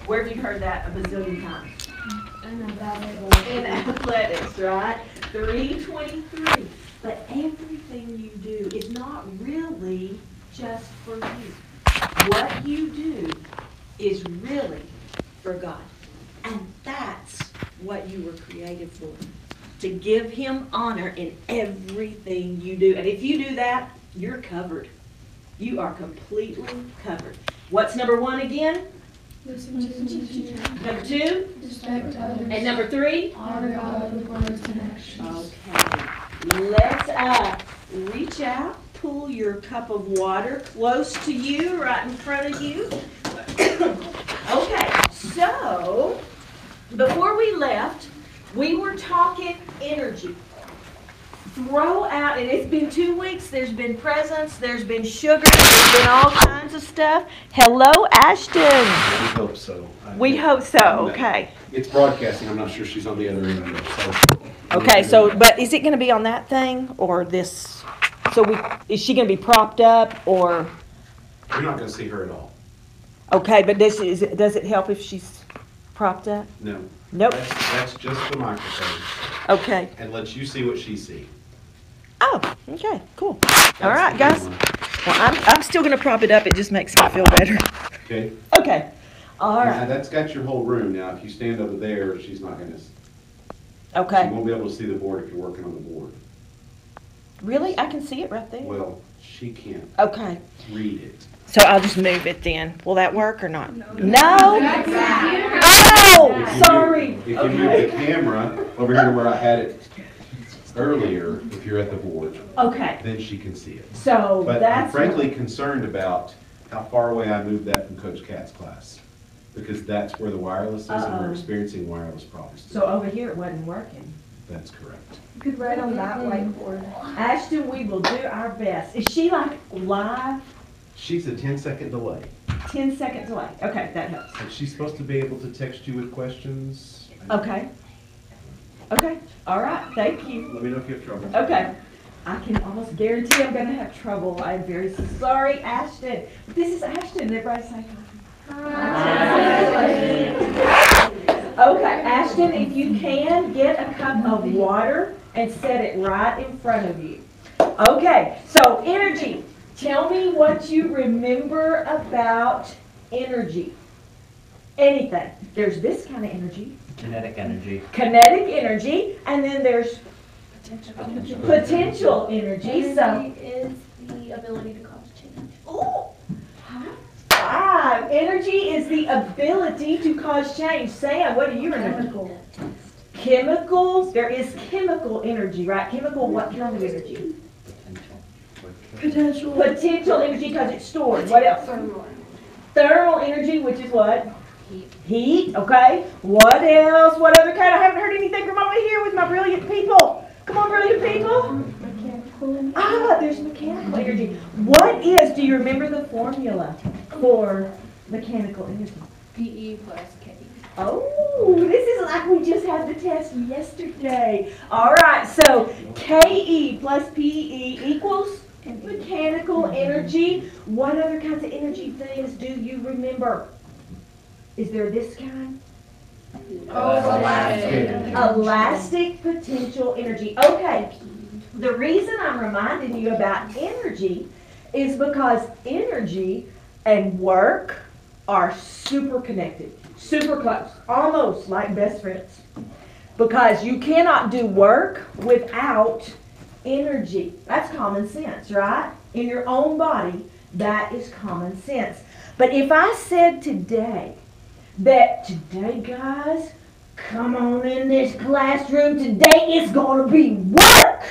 Where have you heard that a bazillion times? In In athletics, right? 3:23. But everything you do is not really just for you. What you do is really for God. And that's what you were created for. To give Him honor in everything you do. And if you do that, you're covered. You are completely covered. What's number one again? Listen to the teacher. Number two? Respect others. And number three? Honor God with words and actions. Okay. Let's reach out, pull your cup of water close to you, right in front of you. Okay, so before we left, we were talking energy. Throw out, and it's been 2 weeks, there's been presents, there's been sugar, there's been all kinds of stuff. Hello, Ashton. We hope so. We hope so, okay. It's broadcasting, I'm not sure she's on the other end of it, so. Okay, so, but is it gonna be on that thing, or this, is she gonna be propped up, or, You're not gonna see her at all. okay, but does it help if she's propped up? No. Nope, That's just the microphone, okay. and lets you see what she sees. Oh, okay, cool. All That's right, the guys. good one. Well, I'm still gonna prop it up, it just makes me feel better. Okay? Okay, all Now, right, that's got your whole room. Now, if you stand over there, she's not gonna, she okay. won't be able to see the board if you're working on the board. Really? I can see it right there? Well, she can't Okay, read it. so I'll just move it then. Will that work or not? No? That's Oh, If you sorry. move- If you move the camera over here to where I had it earlier, if you're at the board, Okay, then she can see it. so But I'm that's. frankly concerned about how far away I moved that from Coach Katz's class. Because that's where the wireless is, and Uh-oh. we're experiencing wireless problems. So over here it wasn't working. That's correct. You could write on that whiteboard. Ashton, we will do our best. Is she like live? She's a 10-second delay. 10 seconds away. Okay, that helps. And she's supposed to be able to text you with questions. Okay. Okay, all right, thank you. Let me know if you have trouble. Okay. I can almost guarantee I'm gonna have trouble. I'm very sorry, Ashton. This is Ashton. Everybody say hi. Okay, Ashton, if you can, get a cup of water and set it right in front of you. Okay, so energy. Tell me what you remember about energy. Anything. There's this kind of energy, Kinetic energy. and then there's potential energy. So, Energy is the ability to cause change. ooh, five. Energy is the ability to cause change. Sam, what do you remember? Chemicals. There is chemical energy, right? Chemical, what kind of energy? Potential. Potential energy because it's stored. What else? Thermal energy, which is what? Heat, okay. What else? What other kind? I haven't heard anything from over here with my brilliant people. Come on, brilliant people. Mechanical energy. There's mechanical energy. What is, do you remember the formula for mechanical energy? PE plus K. Oh, this is like we just had the test yesterday. All right, so KE plus PE equals mechanical energy. What other kinds of energy things do you remember? Is there this kind? Elastic potential energy. Okay, the reason I'm reminding you about energy is because energy and work are super connected, super close, almost like best friends. Because you cannot do work without energy. That's common sense, right? In your own body, that is common sense. But if I said today, guys, come on in this classroom, today is going to be work.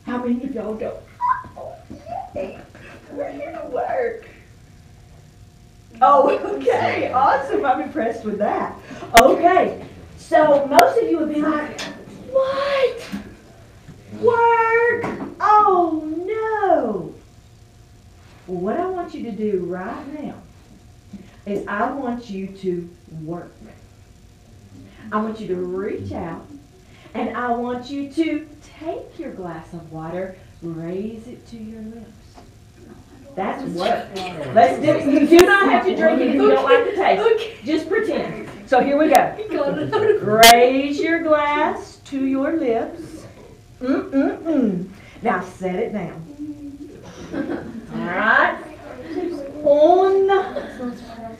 How many of y'all go, oh, yay, we're here to work? Oh, okay, awesome, I'm impressed with that. Okay, so most of you would be like, what? Work? Oh, no. Well, what I want you to do right now is I want you to work. I want you to reach out, and I want you to take your glass of water, raise it to your lips. That's work. Let's do it. You do not have to drink it if you don't like the taste. Just pretend. So here we go. Raise your glass to your lips. Now set it down. All right. On.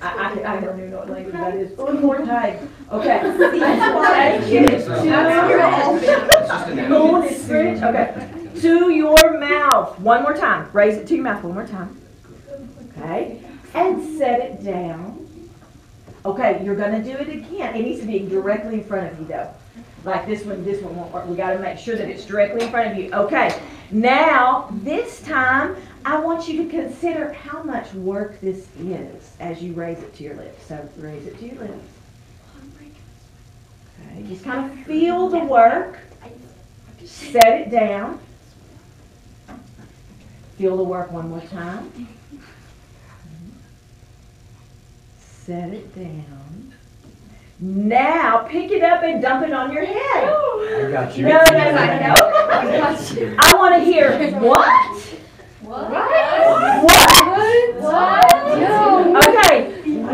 I don't even know what language that is. Un more time. Okay. On is French. Okay. To your mouth. One more time. Raise it to your mouth one more time. Okay. And set it down. Okay, you're going to do it again. It needs to be directly in front of you though. Like this one won't work. We got to make sure that it's directly in front of you. Okay. Now, this time, I want you to consider how much work this is as you raise it to your lips. So raise it to your lips. Okay. Just kind of feel the work. Set it down. Feel the work one more time. Set it down. Now pick it up and dump it on your head. I got you. No. I want to hear what? What? Okay,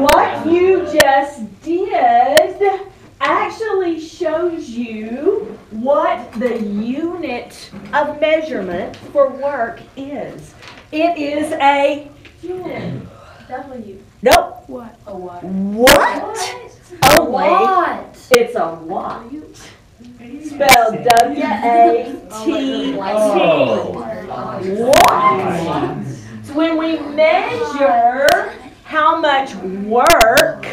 what you just did actually shows you what the unit of measurement for work is. It is a unit. W. Nope. What? A what? What? Only. What? It's a watt. Spelled W-A-T-T. Watt. So when we measure how much work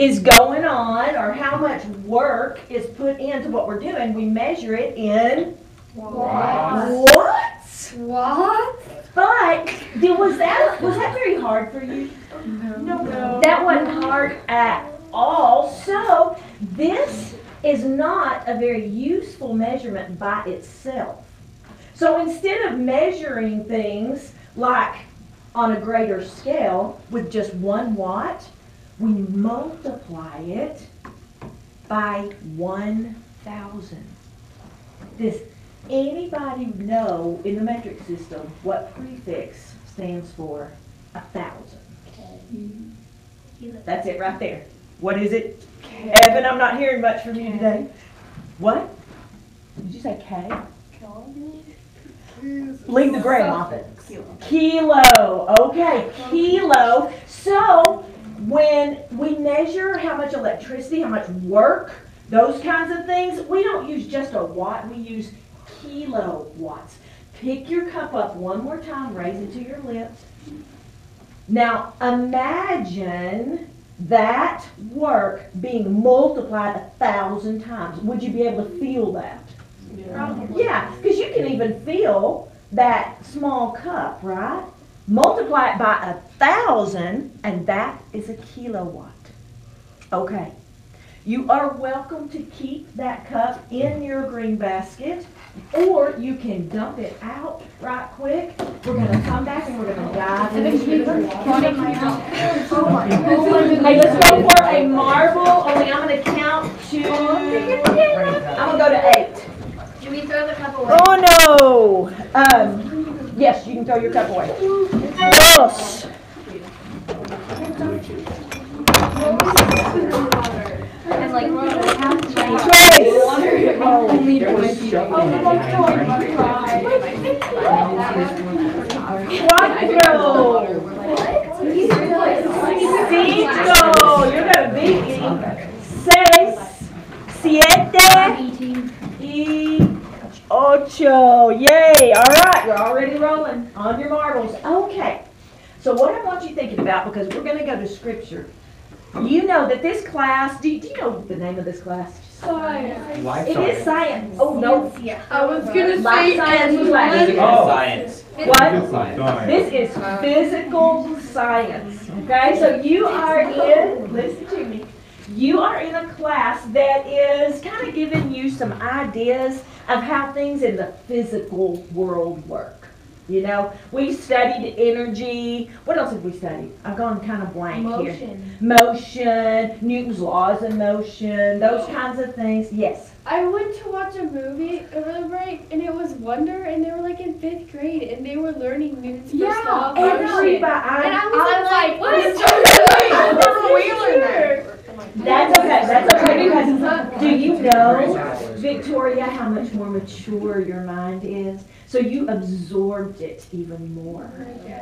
is going on or how much work is put into what we're doing, we measure it in watts. What? But was that very hard for you? No. That wasn't hard at all. So this is not a very useful measurement by itself. So instead of measuring things like on a greater scale with just 1 watt, we multiply it by 1,000. Does anybody know in the metric system what prefix stands for 1,000? That's it right there. What is it? Evan, I'm not hearing much from you today. What? Did you say K? Leave the gram off it. Kilo. Okay, kilo. So when we measure how much electricity, how much work, those kinds of things, we don't use just a watt, we use kilowatts. Pick your cup up one more time, raise it to your lips. Now imagine that work being multiplied 1,000 times. Would you be able to feel that? Yeah, because you can even feel that small cup, right? Multiply it by 1,000 and that is a kilowatt. Okay. You are welcome to keep that cup in your green basket, or you can dump it out right quick. We're going to come back and we're going to dive into the Hey, let's go for a marble, only I'm going to count to, I'm going to go to 8. Should we throw the cup away? Oh no! Yes, you can throw your cup away. Dos. And like, Cuatro. Cinco. You're gonna beat me. Seis. Siete. Y ocho. Yay. All right. You're already rolling on your marbles. Okay. So what I want you thinking about, because we're going to go to scripture. You know that this class, do you know the name of this class? Science. It is science. Oh, no. I was gonna Life say science class. Physical science. What? This is physical science. Okay, so you are in, listen to me, you are in a class that is kind of giving you some ideas of how things in the physical world work. You know, we studied energy. What else have we studied? I've gone kind of blank here. Motion, Newton's laws of motion, those kinds of things. Yes. I went to watch a movie over break, and it was Wonder, and they were like in 5th grade, and they were learning Newton's first law of motion. everybody. And I was like, what is That's okay. That's okay because do you know, Victoria, how much more mature your mind is? So you absorbed it even more,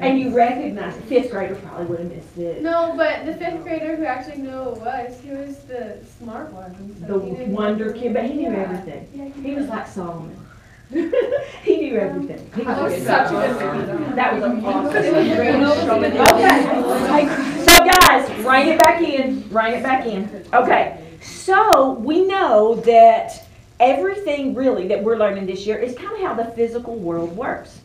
and you recognized. 5th grader probably would have missed it. No, but the 5th grader who actually knew who he was the smart one. So The wonder kid, but he knew everything. He was like Solomon. He knew everything. He That was such a good movie. That was awesome. Okay. So guys, rein it back in. Rein it back in. Okay. So we know that everything really that we're learning this year is kind of how the physical world works.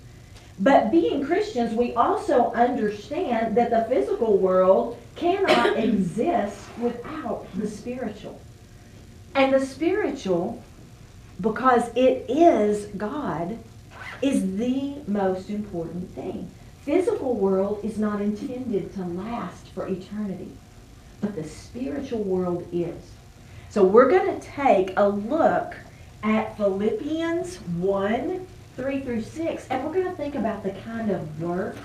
But being Christians, we also understand that the physical world cannot exist without the spiritual. And the spiritual, because it is God, is the most important thing. Physical world is not intended to last for eternity, but the spiritual world is. So we're going to take a look at Philippians 1, 3 through 6, and we're going to think about the kind of work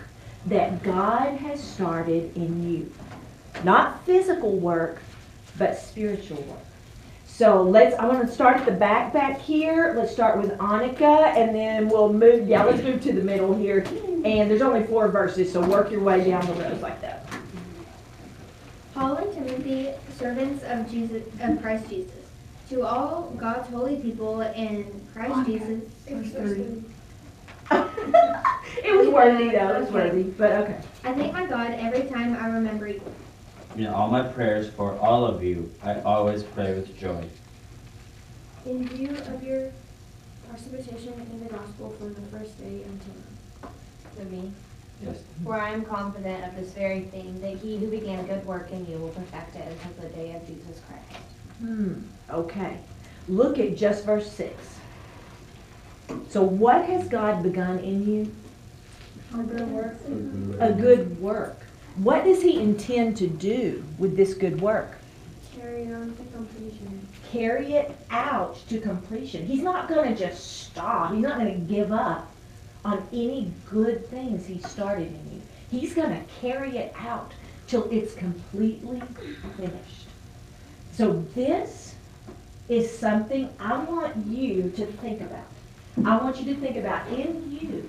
that God has started in you. Not physical work, but spiritual work. So I want to start at the back here. Let's start with Annika, and then we'll move, let's move to the middle here. And there's only 4 verses, so work your way down the rows like that. Paul and Timothy, servants of Christ Jesus, to all God's holy people in Christ Jesus. It was worthy though, it was worthy, but okay. I thank my God every time I remember you. In all my prayers for all of you, I always pray with joy. In view of your participation in the gospel from the first day until To me, Yes. for I am confident of this very thing, that he who began a good work in you will perfect it until the day of Jesus Christ. Okay. Look at just verse 6. So what has God begun in you? a good work. A good work. What does he intend to do with this good work? Carry on to completion. Carry it out to completion. He's not going to just stop. He's not going to give up on any good things he started in you. He's going to carry it out till it's completely finished. So this is something I want you to think about. I want you to think about in you,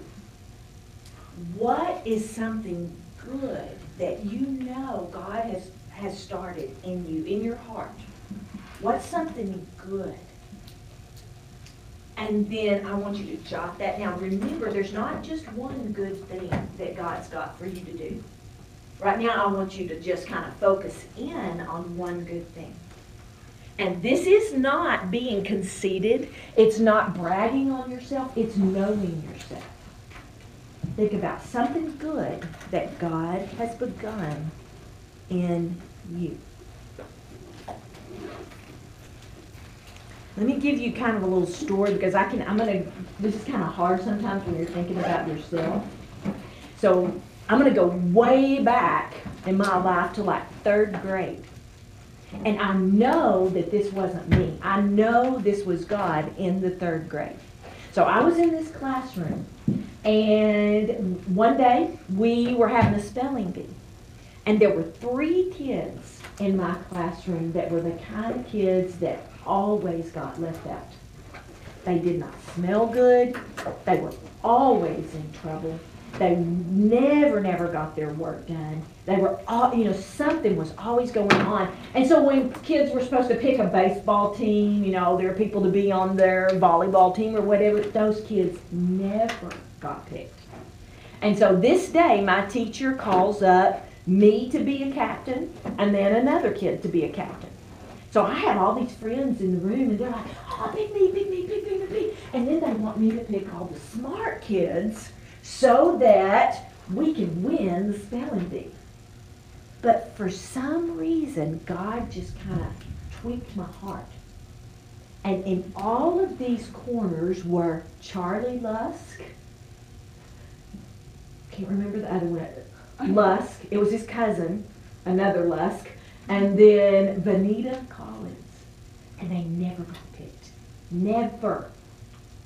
what is something good that you know God has started in you, in your heart? What's something good? And then I want you to jot that down. Remember, there's not just one good thing that God's got for you to do. Right now, I want you to just kind of focus in on one good thing. And this is not being conceited. It's not bragging on yourself. It's knowing yourself. Think about something good that God has begun in you. Let me give you kind of a little story because this is kind of hard sometimes when you're thinking about yourself. So I'm going to go way back in my life to like 3rd grade. And I know that this wasn't me. I know this was God in the 3rd grade. So I was in this classroom, and one day we were having a spelling bee. And there were 3 kids in my classroom that were the kind of kids that always got left out. They did not smell good. They were always in trouble. They never got their work done. They were all, something was always going on. And so when kids were supposed to pick a baseball team, there were people to be on their volleyball team or whatever, those kids never got picked. And so this day, my teacher calls up me to be a captain and then another kid to be a captain. So I have all these friends in the room, and they're like, oh, pick me, pick me, pick me, pick me. And then they want me to pick all the smart kids so that we can win the spelling bee. But for some reason, God just kind of tweaked my heart. And in all of these corners were Charlie Lusk, can't remember the other one. Lusk. It was his cousin, another Lusk, and then Vanita Collins. And they never got picked. Never.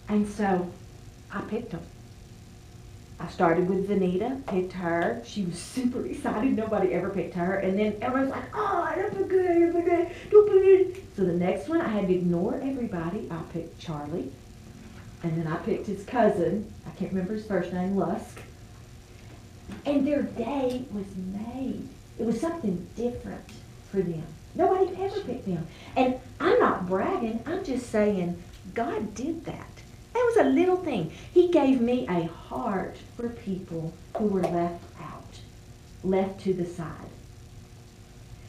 And so I picked them. I started with Vanita, picked her. She was super excited. Nobody ever picked her. And then everyone's like, oh, don't put good, don't put it. So the next one, I had to ignore everybody. I picked Charlie. And then I picked his cousin. I can't remember his first name, Lusk. And their day was made. It was something different for them. Nobody ever picked them. And I'm not bragging. I'm just saying God did that. That was a little thing. He gave me a heart for people who were left out, left to the side.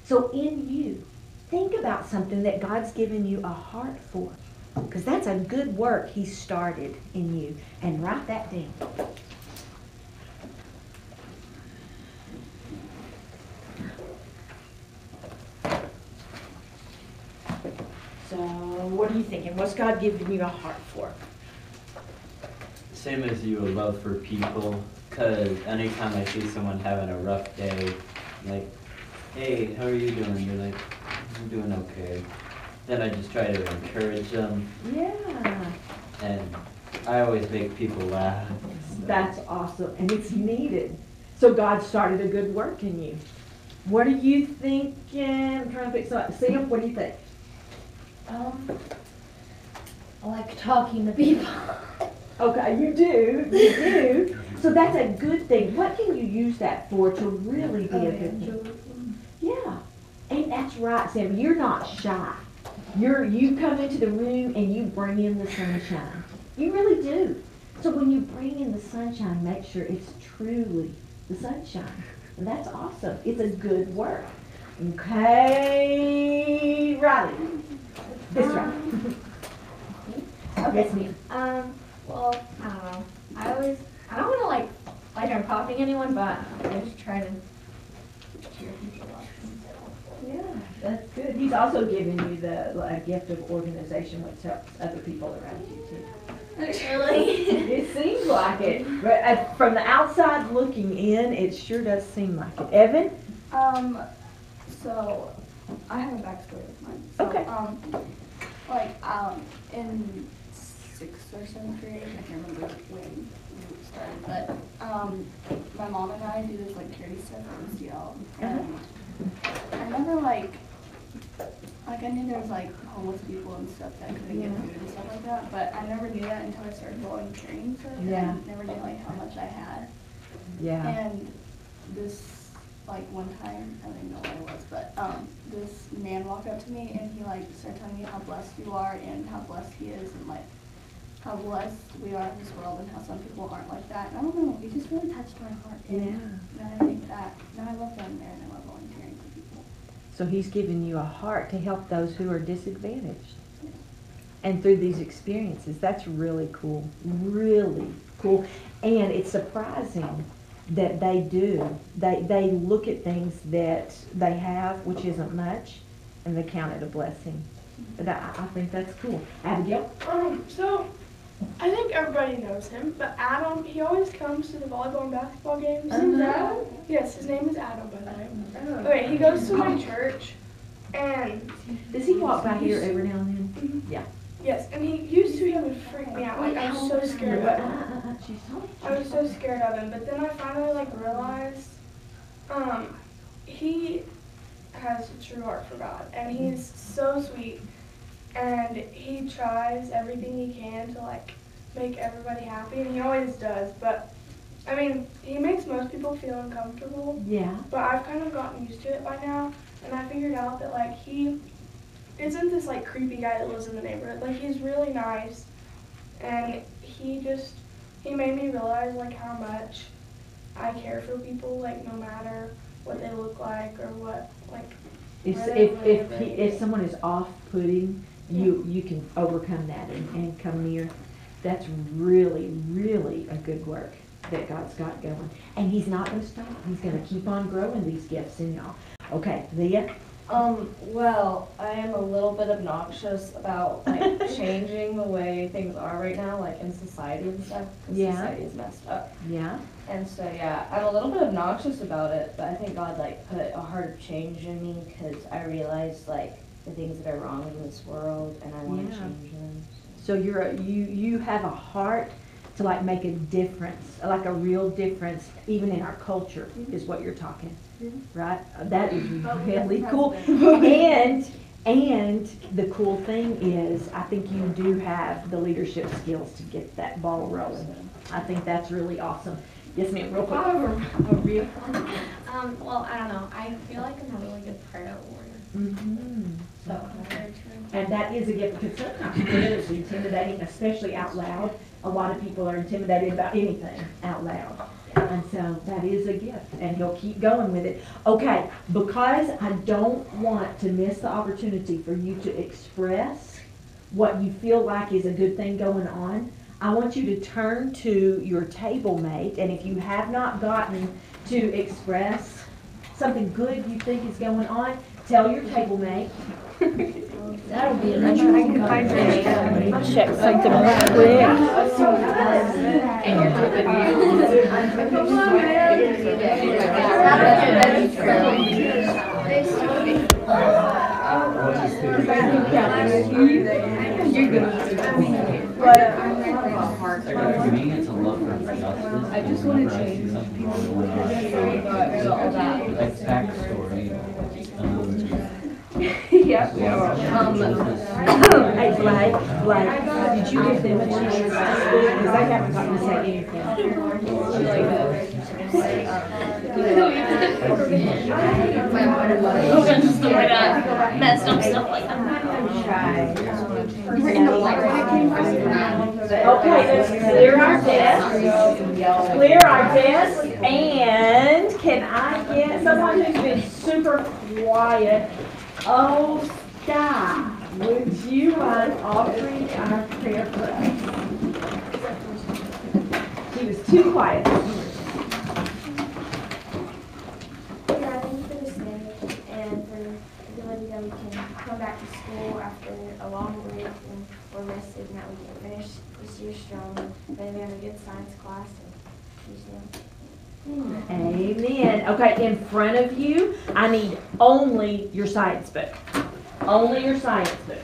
So in you, think about something that God's given you a heart for, because that's a good work He started in you. And write that down. So, what are you thinking? What's God giving you a heart for? Same as you, a love for people, because anytime I see someone having a rough day, like, hey, how are you doing? You're like, I'm doing okay. Then I just try to encourage them. Yeah. And I always make people laugh. So. That's awesome, and it's needed. So God started a good work in you. What are you thinking? I'm trying to think something. Sam, what do you think? I like talking to people. Okay, you do. So that's a good thing. What can you use that for to really be a good thing? Yeah, and that's right, Sam. You're not shy. You come into the room and you bring in the sunshine. You really do. So when you bring in the sunshine, make sure it's truly the sunshine. And that's awesome. It's a good work. Okay, Riley. This right. Okay. Yes, ma'am. Well, I don't know. I don't want to like I'm copying anyone, but I just try to cheer people up. Yeah, that's good. He's also given you the gift of organization, which helps other people around you too. Really? It seems like it. But from the outside looking in, it sure does seem like it. Evan? So I have a backstory with mine. So, Okay. In 6th or 7th grade, I can't remember when we started, but my mom and I do this like charity stuff at MCL, and I remember like I knew there was like homeless people and stuff that couldn't get food and stuff like that, but I never knew that until I started volunteering and stuff. Yeah. And I never knew like how much I had. Yeah. And this, like one time, I don't even know what it was, but this man walked up to me and he like started telling me how blessed you are and how blessed he is and like how blessed we are in this world and how some people aren't like that. And I don't know, it just really touched my heart. And I think that, now I love going there and I love volunteering for people. So he's given you a heart to help those who are disadvantaged. And through these experiences, that's really cool. Really cool. And it's surprising that they do. They look at things that they have, which isn't much, and they count it a blessing. But I think that's cool. Abigail? So, I think everybody knows him, but Adam, he always comes to the volleyball and basketball games. Uh-huh. Yes, his name is Adam, by the way. Okay, he goes to my church, and Does he walk by here every now and then? Yeah. yes, and he used to, he would freak me out. Like, I was so scared of him. I was so scared of him, but then I finally, like, realized, he has a true heart for God, and he's so sweet, and he tries everything he can to, like, make everybody happy, and he always does, but, I mean, he makes most people feel uncomfortable, Yeah. but I've kind of gotten used to it by now, and I figured out that, like, he isn't this, like, creepy guy that lives in the neighborhood. Like, he's really nice, and he made me realize, like, how much I care for people, like, no matter what they look like or what, like, If someone is off-putting, you can overcome that and come near. That's really, really a good work that God's got going. And he's not going to stop. He's going to keep on growing these gifts in y'all. Okay, Leah? Well, I am a little bit obnoxious about like changing the way things are right now, like in society and stuff, because Yeah. society is messed up. Yeah. And so yeah, I'm a little bit obnoxious about it, but I think God like put a heart of change in me because I realized like the things that are wrong in this world, and I want to Yeah. change them. So you have a heart to like make a difference, like a real difference, even in our culture, is what you're talking, right? That is really cool. And the cool thing is, I think you do have the leadership skills to get that ball rolling. I think that's really awesome. Yes, ma'am, real quick. Well, I don't know. I feel like I'm a really good prayer warrior. So, compared to And that is a gift, because sometimes people are intimidating, especially out loud. A lot of people are intimidated about anything out loud. And so that is a gift, and he'll keep going with it. Okay, because I don't want to miss the opportunity for you to express what you feel like is a good thing going on, I want you to turn to your table mate, and if you have not gotten to express something good you think is going on, tell your table mate. That'll be a nice I'll check something real quick. For me, it's a love for justice. I just want to change something like backstory. Hey, Blake, did you give them a chance to speak? Because they haven't gotten to say anything. messed up stuff like that. Okay, let's clear our desk. Clear our desk, and can I get someone who's been super quiet? Oh, Sky, would you mind offering our prayer for us? She was too quiet. Yeah, thank you for this day and for the ability that we can come back to school after a long break and we're rested and that we can finish this year strong. Then we have a good science class and teach them. Amen. Okay, in front of you, I need only your science book. Only your science book.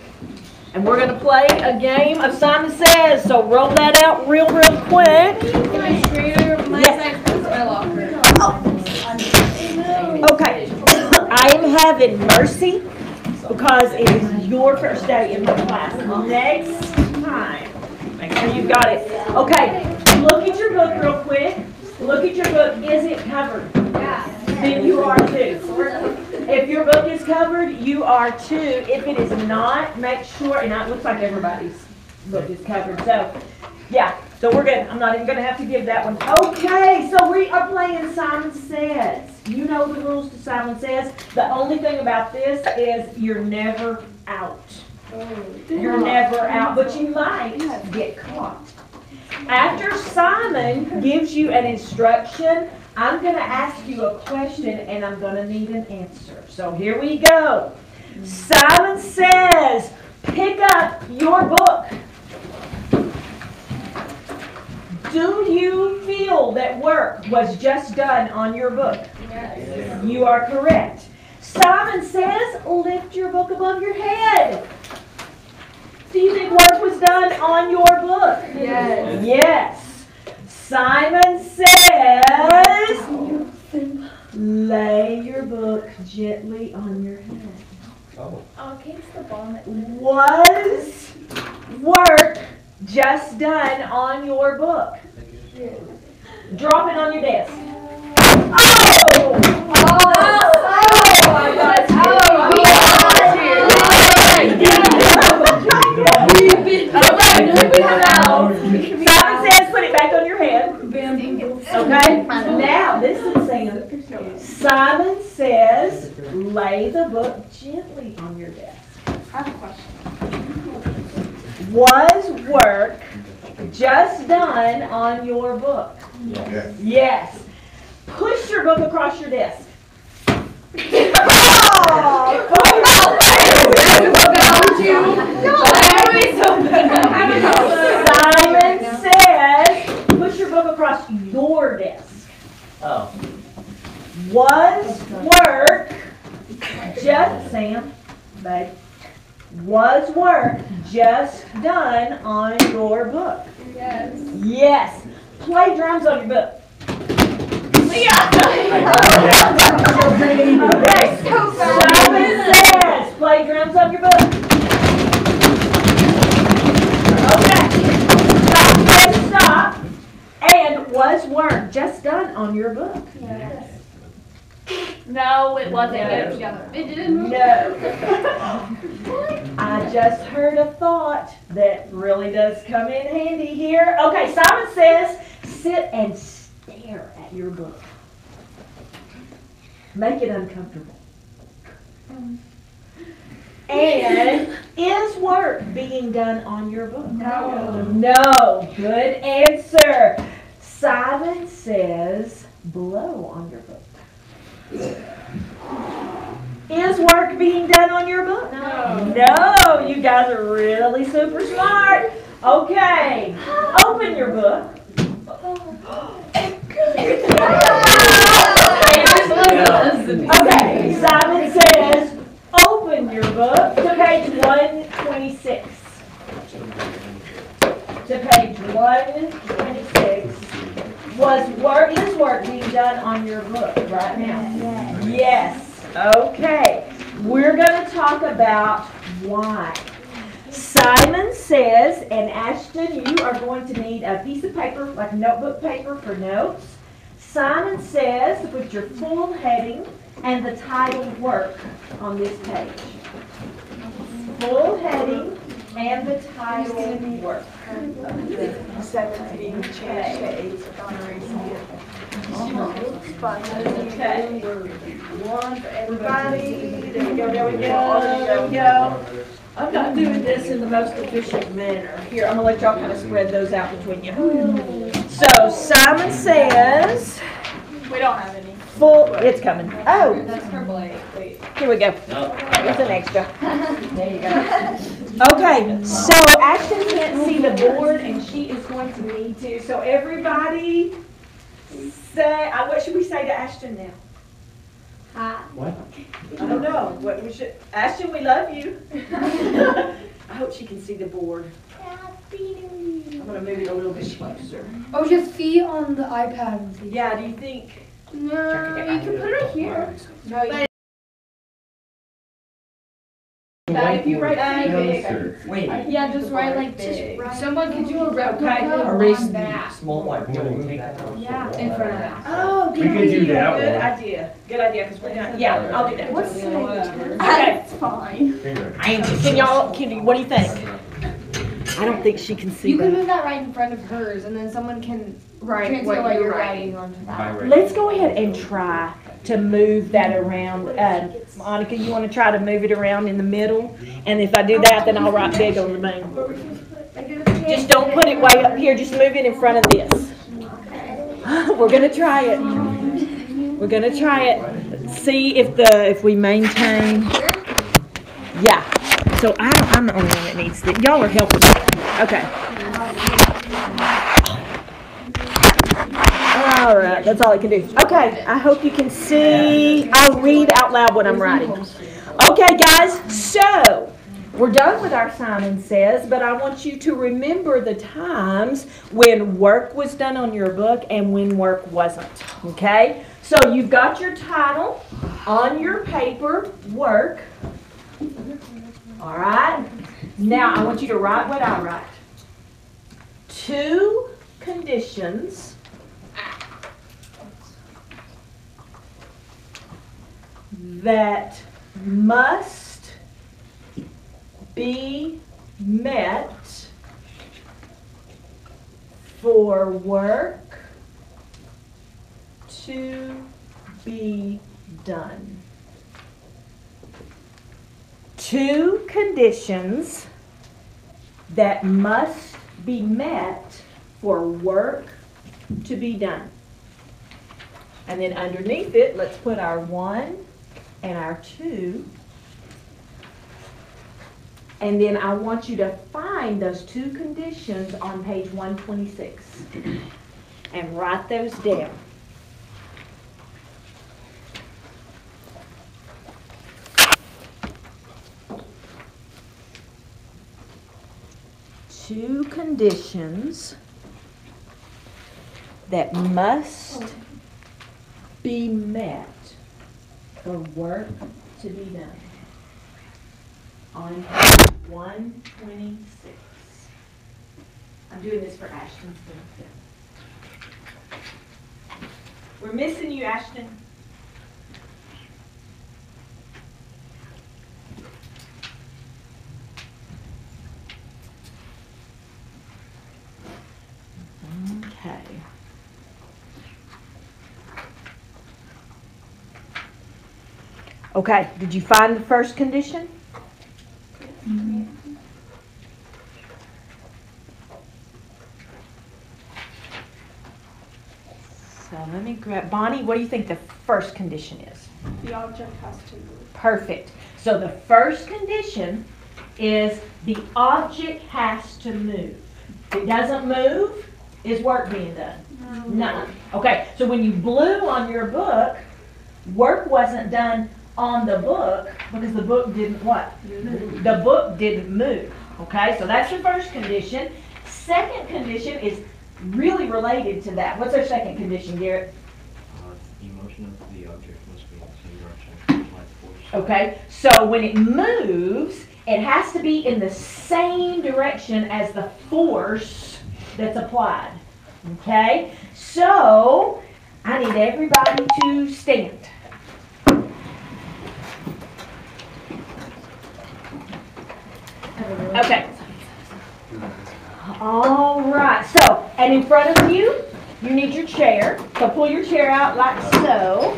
And we're gonna play a game of Simon Says, so roll that out real quick. Yes. Okay, I am having Mercy because it is your first day in the class. Next time, make sure you've got it. Okay, look at your book real quick. Look at your book. Is it covered? Yeah. Then you are too. If your book is covered, you are too. If it is not, make sure, and it looks like everybody's book is covered. So, yeah, so we're good. I'm not even going to have to give that one. Okay, so we are playing Simon Says. You know the rules to Simon Says. The only thing about this is you're never out. You're never out, but you might get caught. After Simon gives you an instruction, I'm going to ask you a question and I'm going to need an answer. So here we go. Simon Says, pick up your book. Do you feel that work was just done on your book? Yes. You are correct. Simon Says, lift your book above your head. Do you think work was done on your book? Yes. Yes. Simon Says, lay your book gently on your head. Oh, Kate's the bomb at Was work just done on your book? Yes. Drop it on your desk. Oh! My God. Simon Says, put it back on your head. Okay? Now, this is Sam. Simon Says, lay the book gently on your desk. I have a question. Was work just done on your book? Yes. Yes. Push your book across your desk. Oh! Simon says, push your book across your desk. Oh. Was work just, Sam, babe, was work just done on your book? Yes. Yes. Play drums on your book. Okay. Simon says, play drums on your book. Okay. Stop, says stop. And was work just done on your book? Yes. No, it wasn't. It didn't. No. I just heard a thought that really does come in handy here. Okay, Simon says, sit and stare at your book. Make it uncomfortable. And is work being done on your book? No. No. Good answer. Simon says, blow on your book. Is work being done on your book? No. No, you guys are really super smart. Okay, open your book. Okay, Simon says, open your book to page 126. To page 126. Is work being done on your book right now? Yes. Okay. We're going to talk about why. Simon says, and Ashton, you are going to need a piece of paper, like notebook paper for notes. Simon says to put your full heading and the title work on this page. Full heading and the title work. 17 shades on Okay. One for everybody. There we go, there we go, there we go. I'm not doing this in the most efficient manner. Here, I'm gonna let y'all kind of spread those out between you. So Simon says, We don't have any. full, it's coming. Oh, That's purple. Wait. here we go. No. Here's an extra. There you go. Okay, so Ashton can't see the board and she is going to need to. So everybody say, what should we say to Ashton now? Hi. What? I don't know. What we should, Ashton, we love you. I hope she can see the board. I'm gonna move it a little bit closer. Oh, just see on the iPad and see. Yeah, do you think? No, you can put it here. No, you. If you write Sure. Wait, yeah, just write like big. Someone could do a replica Okay. erase on the that. small whiteboard and take that out. Yeah. In front of that. Oh, good We could do idea. that Good one. idea. Good idea, because we're not, yeah, I'll do that. What's Okay. That's fine. Can y'all, what do you think? I don't think she can see You can that. move that right in front of hers, and then someone can transfer what you're writing onto that. Let's go ahead and try to move that around. Monica, you want to try to move it around in the middle? And if I do that, then I'll write big on the main. Just don't put it way up here, just move it in front of this. We're gonna try it. We're gonna try it. See if we maintain. Yeah. So I'm the only one that needs to. Y'all are helping me. Okay. All right, that's all I can do. Okay, I hope you can see. I'll read out loud what I'm writing. Okay, guys, so we're done with our Simon Says, but I want you to remember the times when work was done on your book and when work wasn't, okay? So you've got your title on your paper, work. All right? Now I want you to write what I write. 2 conditions that must be met for work to be done. 2 conditions that must be met for work to be done. And then underneath it, let's put our 1 and our 2. And then I want you to find those 2 conditions on page 126 and write those down. Two conditions that must be met for work to be done on page 126. I'm doing this for Ashton's benefit. We're missing you, Ashton. Okay. Okay, did you find the first condition? Mm-hmm. So let me grab, Bonnie, what do you think the first condition is? The object has to move. Perfect. So the first condition is the object has to move. If it doesn't move, is work being done? No. Okay, so when you blew on your book, work wasn't done on the book because the book didn't what? The book didn't move. Okay, so that's the first condition. Second condition is really related to that. What's our second condition, Garrett? The motion of the object must be in the same direction as the force. Okay, so when it moves, it has to be in the same direction as the force that's applied. Okay, so I need everybody to stand. Okay. All right, so, and in front of you, you need your chair. So pull your chair out like so.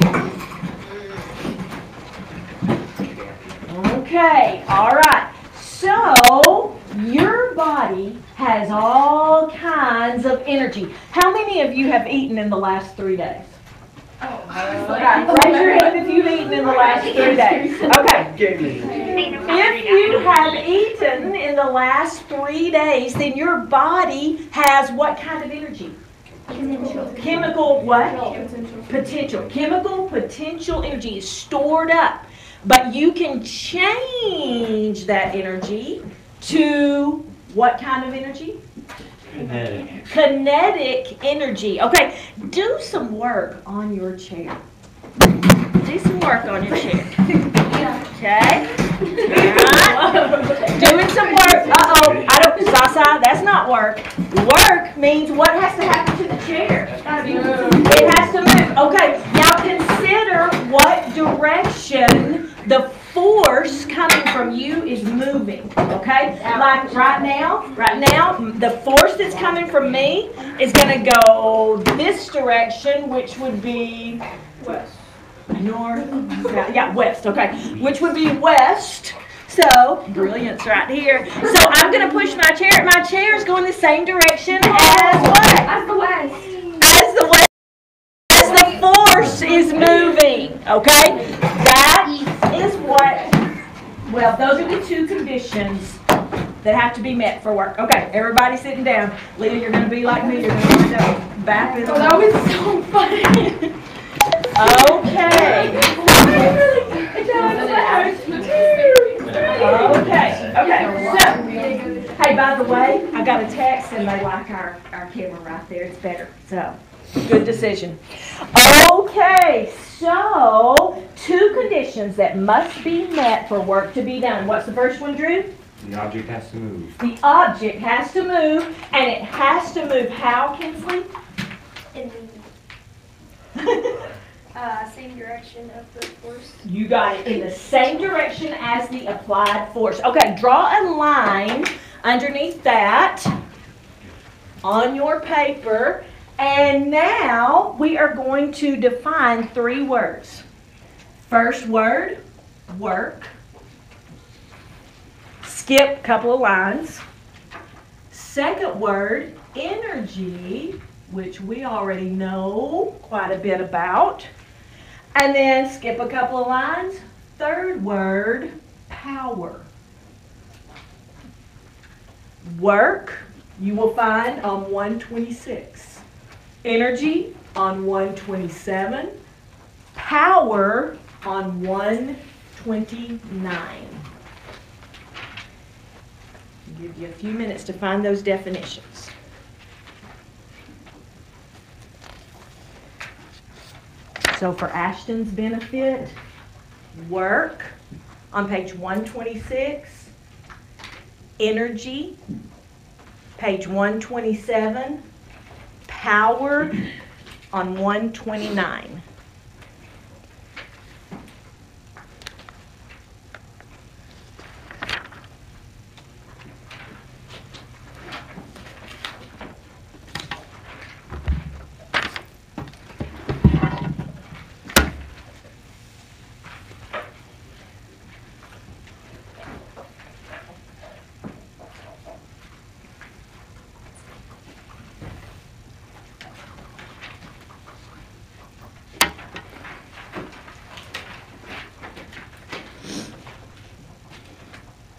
Okay, all right. So, your body has all kinds of energy. How many of you have eaten in the last 3 days? Raise your hand if you've eaten in the last 3 days. Okay. If you have eaten in the last 3 days, then your body has what kind of energy? Chemical what? Potential. Chemical potential energy is stored up. But you can change that energy to what kind of energy? Kinetic. Kinetic energy. Okay, do some work on your chair. Do some work on your chair. Okay? Alright. Doing some work. Sasa, that's not work. Work means what has to happen to the chair? It has to move. Okay, now consider what direction the force coming from you is moving. Okay? Like right now, the force that's coming from me is going to go this direction, which would be West. north, yeah, west, okay, which would be west. So, brilliance right here. So, I'm going to push my chair. My chair is going the same direction as what? As the west. As the west. As the force is moving, okay? That is what, well, those are the two conditions that have to be met for work. Okay, everybody sitting down. Leah, you're going to be like me. You're going to end up back in the That was so funny. Okay. Okay, so, hey, by the way, I got a text and they like our camera right there. It's better, so, good decision. Okay, so, two conditions that must be met for work to be done. What's the first one, Drew? The object has to move. The object has to move, and it has to move how, Kinsley? In the same direction of the force. You got it, in the same direction as the applied force. Okay, draw a line underneath that on your paper. And now we are going to define 3 words. First word, work. Skip a couple of lines. Second word, energy, which we already know quite a bit about. And then skip a couple of lines. third word, power. Work, you will find on 126. Energy on 127. Power on 129. I'll give you a few minutes to find those definitions. So for Ashton's benefit, work on page 126, energy, page 127, power on 129.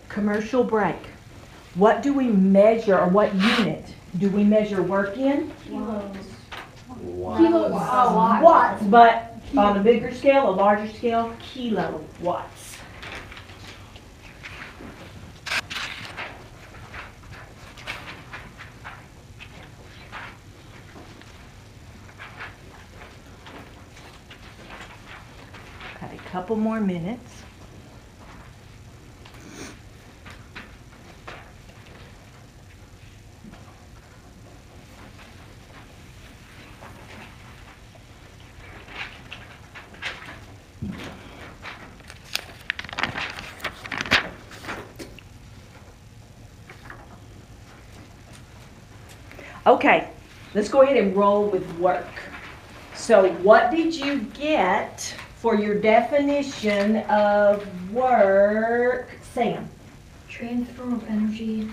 Commercial break. What do we measure, or what unit do we measure work in? Watts, but on a bigger scale, a larger scale, kilowatts. Got a couple more minutes. Okay, let's go ahead and roll with work. So what did you get for your definition of work, Sam? Transfer of energy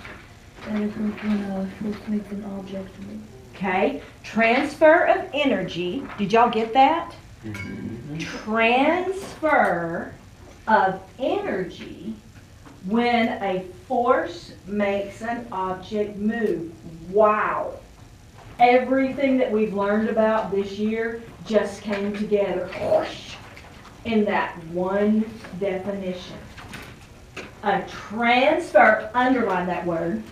that occurs when a force makes an object move. Okay, transfer of energy. Did y'all get that? Mm-hmm. Transfer of energy when a force makes an object move. Wow. Everything that we've learned about this year just came together in that one definition. A transfer, underline that word,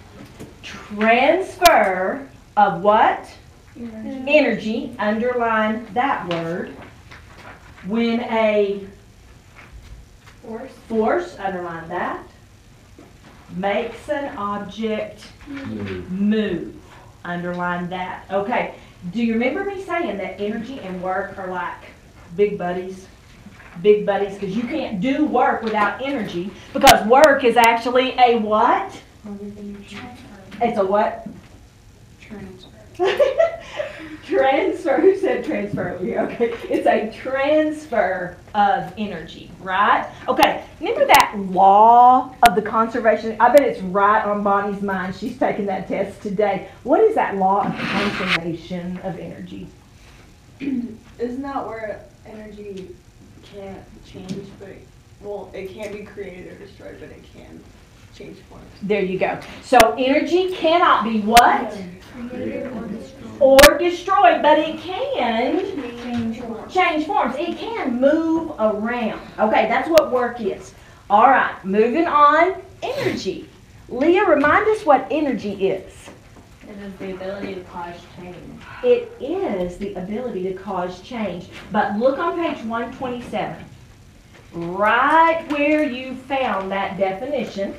transfer of what? Energy, underline that word. When a force, underline that, makes an object move. Underline that. Okay, do you remember me saying that energy and work are like big buddies? Big buddies, because you can't do work without energy, because work is actually a what? It's a what? Transfer. Who said transfer over here? Okay. It's a transfer of energy, right? Okay. Remember that law of the conservation? I bet it's right on Bonnie's mind. She's taking that test today. What is that law of conservation of energy? Isn't that where energy can't change, but, well, it can't be created or destroyed, but it can change forms? There you go. So energy cannot be what? Created or destroyed, but it can change forms. It can move around. Okay, that's what work is. All right, moving on. Energy. Leah, remind us what energy is. It is the ability to cause change. It is the ability to cause change. But look on page 127. Right where you found that definition.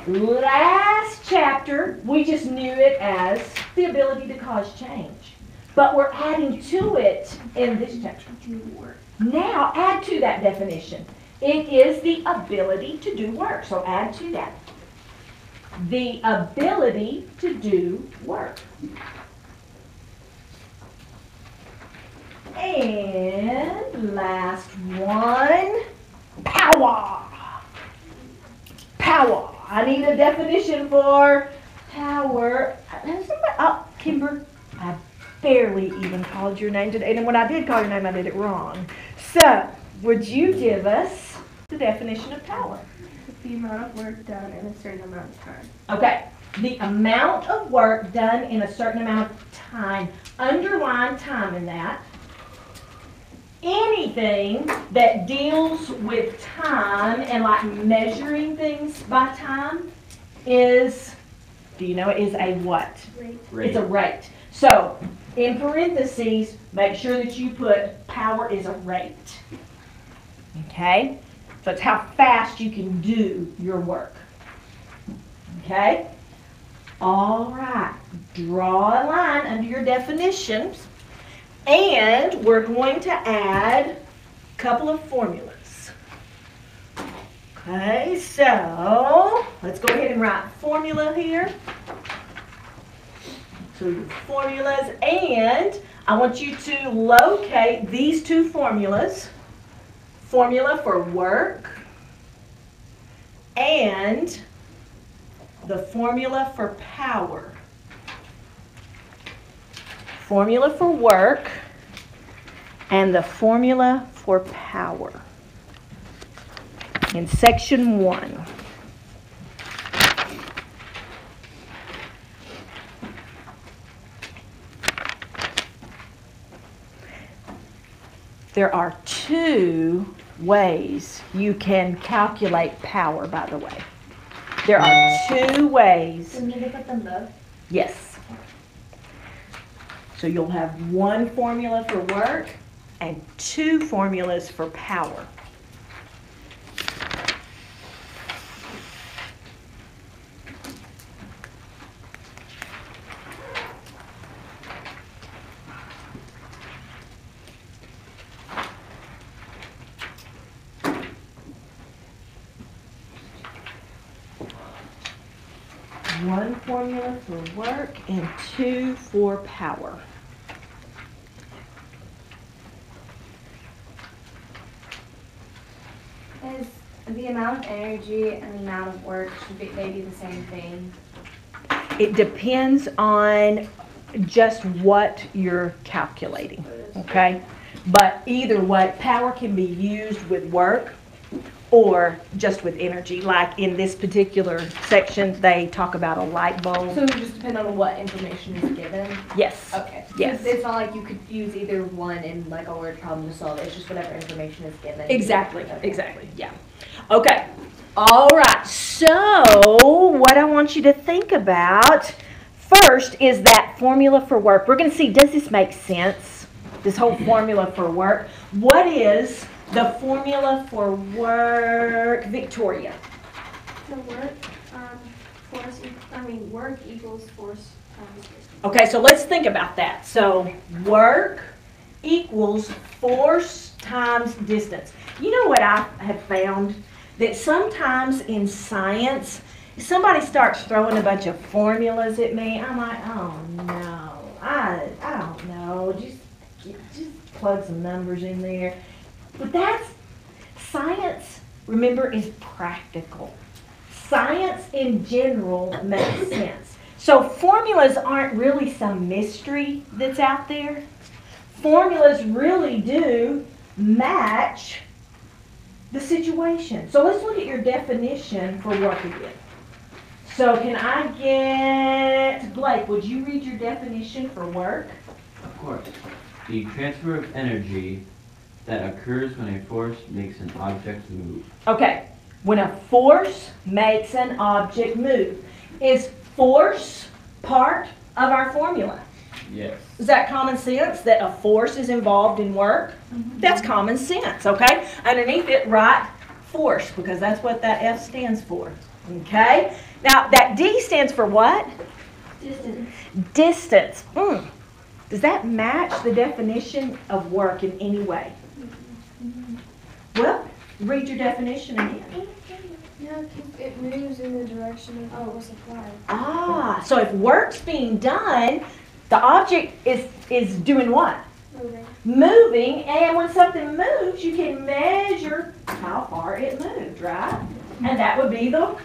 Last chapter, we just knew it as the ability to cause change. But we're adding to it in this chapter. Now, add to that definition. It is the ability to do work. So add to that. The ability to do work. And last one, power. Power. I need a definition for power. Oh, Kimber, I barely even called your name today. And when I did call your name, I did it wrong. So, would you give us the definition of power? The amount of work done in a certain amount of time. Okay, the amount of work done in a certain amount of time. Underline time in that. Anything that deals with time and like measuring things by time is, do you know, is a what? Rate. It's a rate. So, in parentheses, make sure that you put power is a rate. Okay? So it's how fast you can do your work. Okay? All right. Draw a line under your definitions. And we're going to add a couple of formulas. Okay, so let's go ahead and write formula here. So your formulas, and I want you to locate these two formulas. Formula for work and the formula for power. Formula for work and the formula for power. In section 1. There are 2 ways you can calculate power, by the way. There are 2 ways. So we need to put them both? Yes. So you'll have 1 formula for work and 2 formulas for power. One formula for work and 2 for power. Is the amount of energy and the amount of work, should they be the same thing? It depends on just what you're calculating, okay? But either way, power can be used with work or just with energy. Like in this particular section, they talk about a light bulb. So it would just depend on what information is given? Yes. Okay. Yes. It's not like you could use either one in like a word problem to solve it. It's just whatever information is given. Exactly, Okay. exactly, yeah. Okay, all right, so what I want you to think about first is that formula for work. We're going to see, does this make sense? This whole formula for work. What is the formula for work, Victoria? The work, work equals force times distance. Okay, so let's think about that. So work equals force times distance. You know what I have found? That sometimes in science, if somebody starts throwing a bunch of formulas at me, I'm like, oh no, I don't know, just plug some numbers in there. But that's, science, remember, is practical. Science in general makes sense. So formulas aren't really some mystery that's out there. Formulas really do match the situation. So let's look at your definition for work again. So can I get, Blake, would you read your definition for work? Of course. The transfer of energy that occurs when a force makes an object move. Okay, when a force makes an object move. Is force part of our formula? Yes. Is that common sense that a force is involved in work? Mm-hmm. That's common sense, okay? Underneath it, write force, because that's what that F stands for, okay? Now, that D stands for what? Distance. Distance. Does that match the definition of work in any way? Well, read your definition again. Yeah, it moves in the direction of force applied. Ah, so if work's being done, the object is doing what? Moving. Moving, and when something moves, you can measure how far it moved, right? And that would be the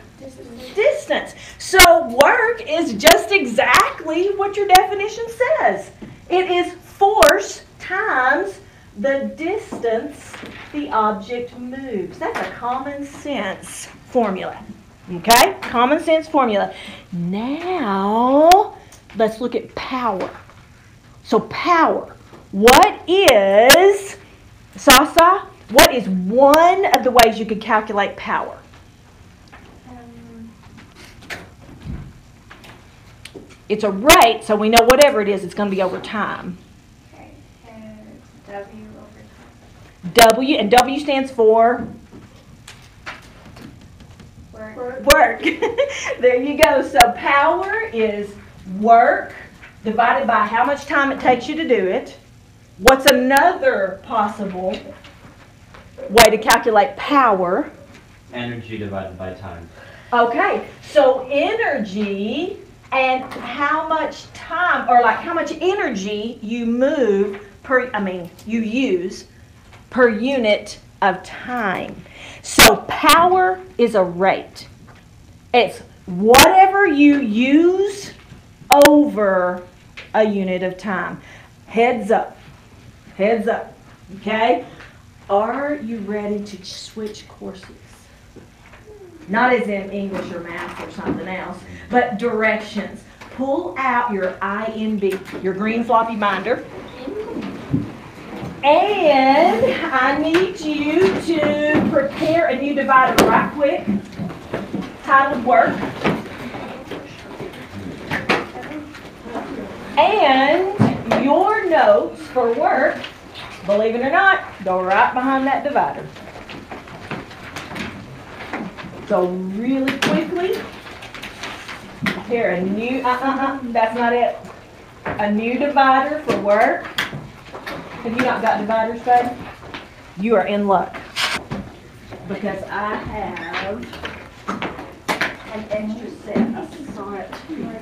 distance. So work is just exactly what your definition says. It is force times the distance the object moves. That's a common sense formula. Okay? Common sense formula. Now, let's look at power. So power. What is, Sasa, what is one of the ways you could calculate power? It's a rate, so we know whatever it is, it's going to be over time. Okay, and W over time. W, and W stands for? Work. There you go. So power is work divided by how much time it takes you to do it. What's another possible way to calculate power? Energy divided by time. Okay, so energy and how much time, or like how much energy you move you use per unit of time. So power is a rate. It's whatever you use over a unit of time. Heads up. Heads up. Okay? Are you ready to switch courses? Not as in English or math or something else, but directions. Pull out your INB, your green floppy binder. And I need you to prepare a new divider right quick, titled Work. And your notes for work, believe it or not, go right behind that divider. So really quickly, here a new, that's not it. A new divider for work. Have you not got dividers, babe? You are in luck. Because I have an extra set. I saw it. Here you go.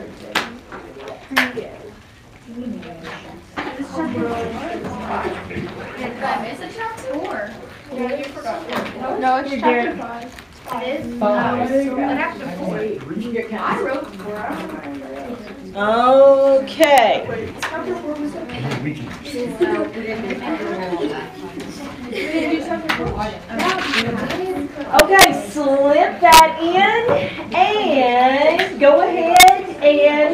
Did I miss a chapter? Or? Yeah, you forgot. No, it's You're chapter doing- 5. It is? Five. What happened to 4? I wrote 4. I don't remember. Okay. Chapter 4 was it? We didn't do chapter 4. Okay, slip that in and go ahead and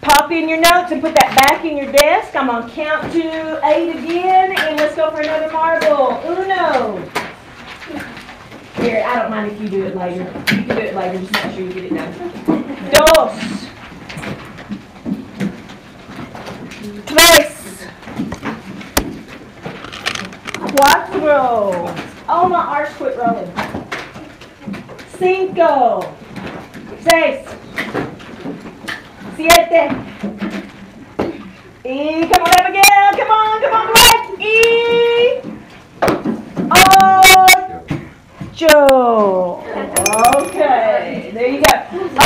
pop in your notes and put that back in your desk. I'm going to count to 8 again and let's go for another marble. Uno. Here, I don't mind if you do it later. You can do it later, just make sure you get it done. Dos. Tres. Cuatro. Oh, my arch quit rolling. Cinco. Seis. Siete. Y come on, Abigail. Come on, go back. Y. Ocho. Okay, there you go.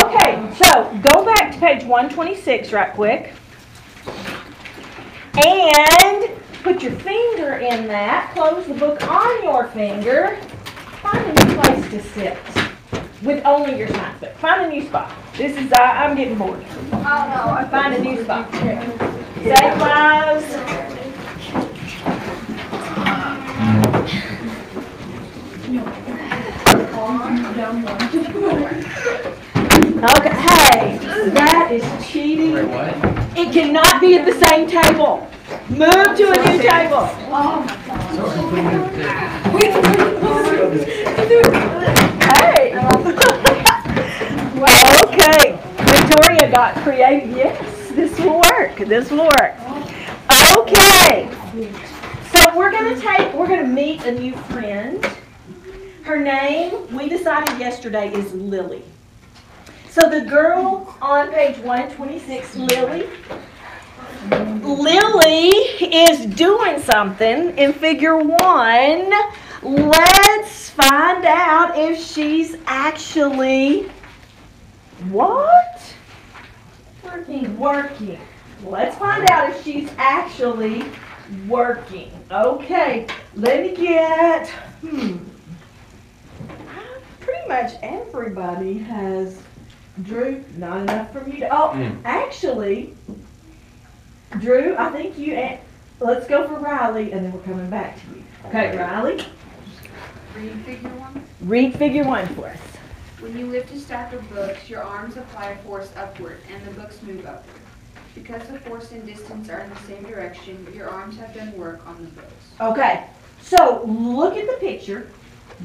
Okay, so go back to page 126 right quick. And put your finger in that. Close the book on your finger. Find a new place to sit with only your science book. Find a new spot. This is, I'm getting bored. Oh no. Find a new spot. Save lives. Okay, hey, that is cheating. Wait, what? It cannot be at the same table. Move to a new table. Hey. Okay, Victoria got creative. Yes, this will work. This will work. Okay. So we're gonna meet a new friend. Her name, we decided yesterday, is Lily. So the girl on page 126, Lily is doing something in figure 1. Let's find out if she's actually, what? Working. Let's find out if she's actually working. Okay, let me get, pretty much everybody has, Drew, not enough from you to, actually, Drew, I think let's go for Riley, and then we're coming back to you. Okay, Riley, Read figure 1. read figure 1 for us. When you lift a stack of books, your arms apply a force upward, and the books move upward. Because the force and distance are in the same direction, your arms have done work on the books. Okay, so look at the picture.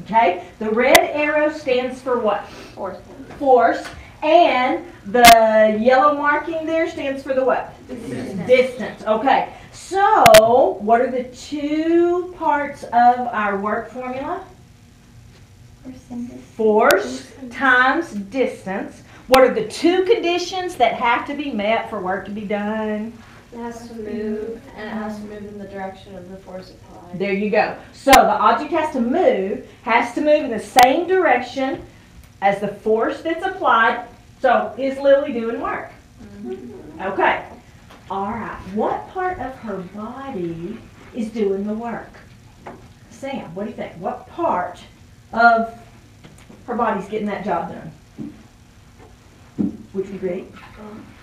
Okay, the red arrow stands for what? Force. Force. And the yellow marking there stands for the what? Distance. Okay, so what are the two parts of our work formula? Force times distance. What are the two conditions that have to be met for work to be done? It has to move, and it has to move in the direction of the force applied. There you go. So the object has to move in the same direction as the force that's applied. So is Lily doing work? Okay. All right. What part of her body is doing the work? Sam, what do you think? What part of her body's getting that job done? Would you agree?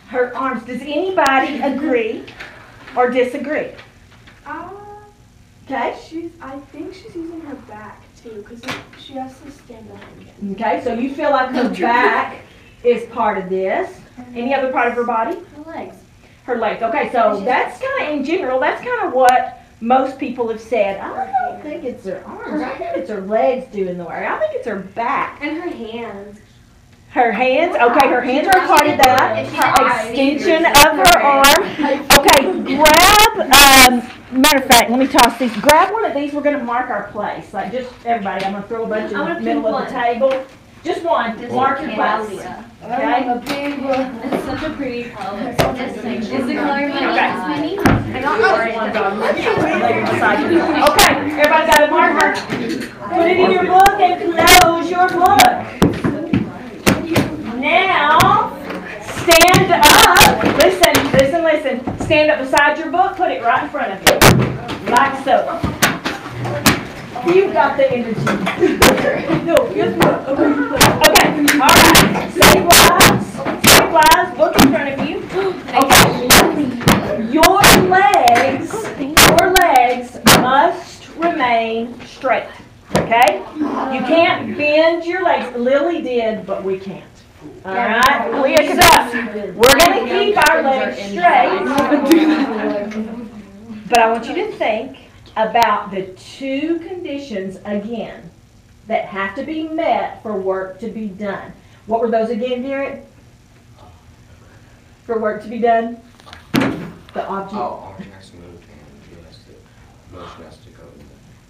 Her arms. Does anybody agree or disagree? Okay. I think she's using her back too, because she has to stand up again. Okay, so you feel like her back is part of this. Any other part of her body? Her legs. Her legs. Okay, so that's kind of, in general, that's kind of what most people have said. I don't think it's her arms. I think it's her legs doing the work. I think it's her back. And her hands. Her hands? Okay, her hands are a part of that. Extension of her arm. Okay, grab, matter of fact, let me toss these. Grab one of these. We're going to mark our place. Like, just everybody. I'm going to throw a bunch in the middle of the table. Just one. Mark your place. Okay? It's such a pretty color. Is the color my Okay. I got one dog. Okay, everybody got a marker? Put it in your book and close your book. Now, stand up. Listen. Stand up beside your book. Put it right in front of you. Like so. You've got the energy. No, guess what? Okay, all right. Save lives. Book in front of you. Okay. Your legs must remain straight. Okay? You can't bend your legs. Lily did, but we can't. All right? So, we're going to keep our legs straight. But I want you to think about the two conditions again that have to be met for work to be done. What were those again, Garrett? For work to be done? The object. Object has to move and motion has to go in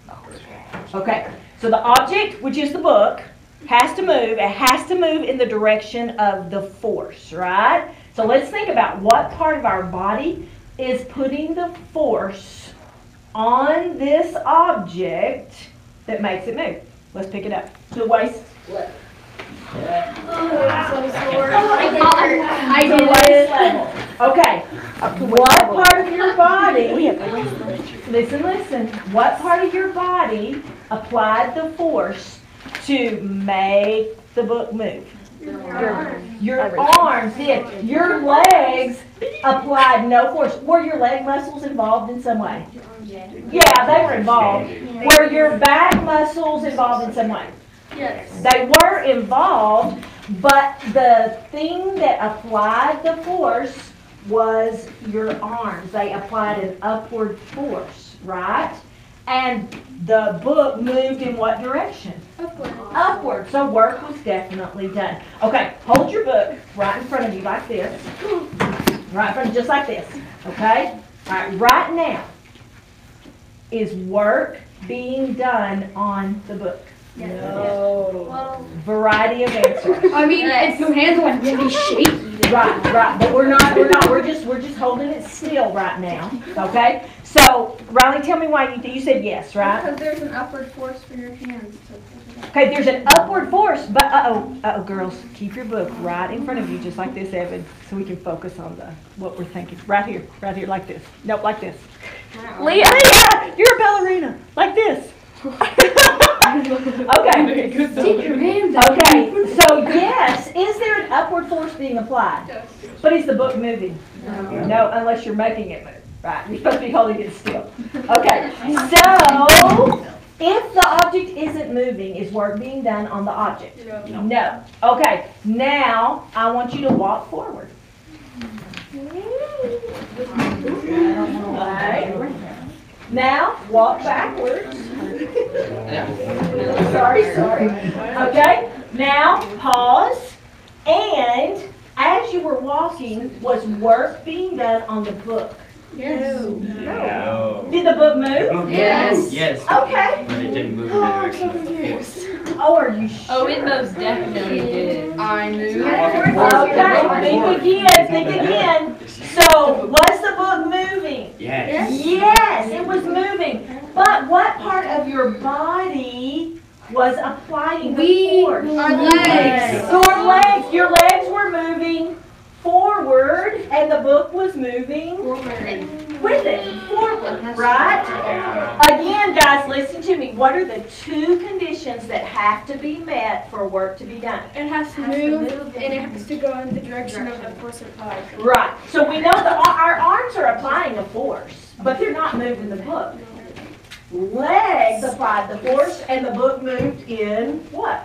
the direction. Okay, so the object, which is the book, has to move. It has to move in the direction of the force, right? So let's think about what part of our body is putting the force on this object that makes it move. Let's pick it up. To the waist. Left. I did it. Level. Okay. What part of your body, listen, what part of your body applied the force to make the book move? Your arms did. Your legs applied no force. Were your leg muscles involved in some way? Yeah, they were involved. Were your back muscles involved in some way? Yes. They were involved, but the thing that applied the force was your arms. They applied an upward force, right? And the book moved in what direction? Upward. Upward. So work was definitely done. Okay, hold your book right in front of you like this. Right in front of you, just like this. Okay? All right, right now, is work being done on the book? No. Well, Variety of answers. I mean, it's your hands are really shaky. Right. But we're not. We're just holding it still right now. Okay. So, Riley, tell me why you said yes, right? because there's an upward force for your hands. Okay, there's an upward force, but uh-oh, girls, keep your book right in front of you, just like this, Evan, so we can focus on what we're thinking. Right here, like this. Nope, like this. Leah, you're a ballerina, like this. Okay. Okay, so yes, is there an upward force being applied? Yes. But is the book moving? No, unless you're making it move. Right, you're supposed to be holding it still. Okay, so if the object isn't moving, is work being done on the object? No. No. Okay, now I want you to walk forward. Right. Now walk backwards. Sorry. Okay, now pause. And as you were walking, was work being done on the book? Yes. No. Did the book move? Yes. Yes. Okay. But it didn't move in the direction of the force. Oh, are you sure? Oh, it most definitely did. I knew. Okay, think again. So, was the book moving? Yes. Yes, it was moving. But what part of your body was applying the force? Our legs. Your legs were moving forward, and the book was moving with it, forward, right? Again, guys, listen to me. What are the two conditions that have to be met for work to be done? It has to move, and it has to go in the direction of the force applied. Right. So we know that our arms are applying a force, but they're not moving the book. Legs applied the force, and the book moved in what?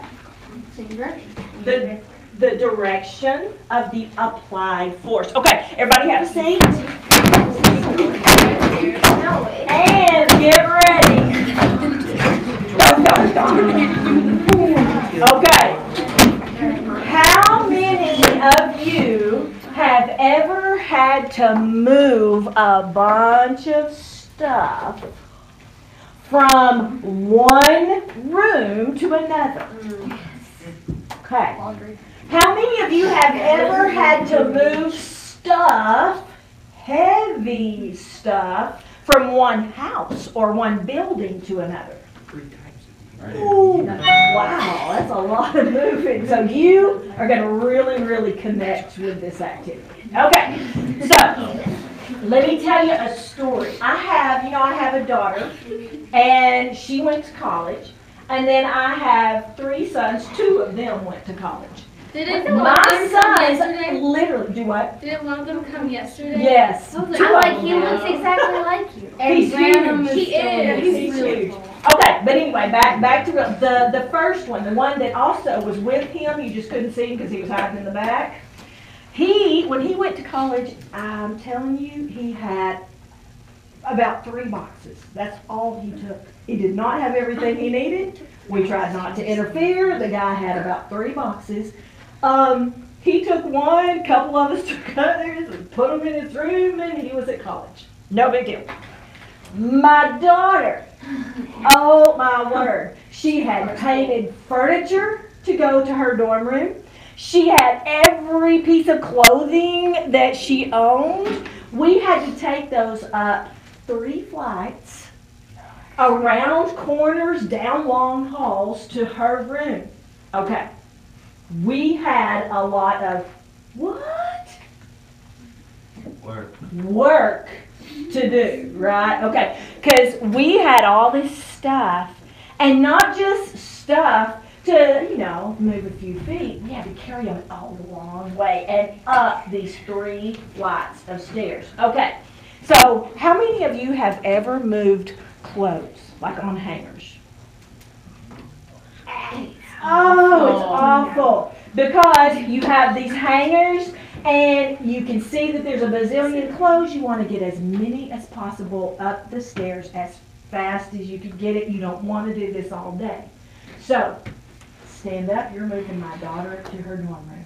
Same direction. The direction of the applied force. Okay, everybody have a seat? And get ready. Okay. How many of you have ever had to move a bunch of stuff from one room to another? Okay. How many of you have ever had to move stuff, heavy stuff, from one house or one building to another? 3 times. Ooh, wow, that's a lot of moving. So you are going to really connect with this activity. Okay, so let me tell you a story. I have a daughter, and she went to college, and then I have 3 sons. 2 of them went to college. Didn't My one of them come sons yesterday? literally do what? Didn't one of them come yesterday? Yes. I was like, Two I'm of like, them. he looks exactly like you. He's huge. He is. He's huge. Okay, but anyway, back to the first one, the one that also was with him. You just couldn't see him because he was hiding in the back. When he went to college, I'm telling you, he had about 3 boxes. That's all he took. He did not have everything he needed. We tried not to interfere. The guy had about 3 boxes. He took one, a couple of us took others, and put them in his room, and he was at college. No big deal. My daughter, oh my word, she had painted furniture to go to her dorm room. She had every piece of clothing that she owned. We had to take those up 3 flights, around corners, down long halls to her room. Okay. We had a lot of what? Work to do, right? Okay, because we had all this stuff, and not just stuff to, move a few feet. We had to carry them all the long way and up these 3 flights of stairs. Okay, so how many of you have ever moved clothes, like on hangers? Oh, it's awful. Because you have these hangers and you can see that there's a bazillion clothes. You want to get as many as possible up the stairs as fast as you can get it. You don't want to do this all day. So, stand up. You're moving my daughter to her dorm room.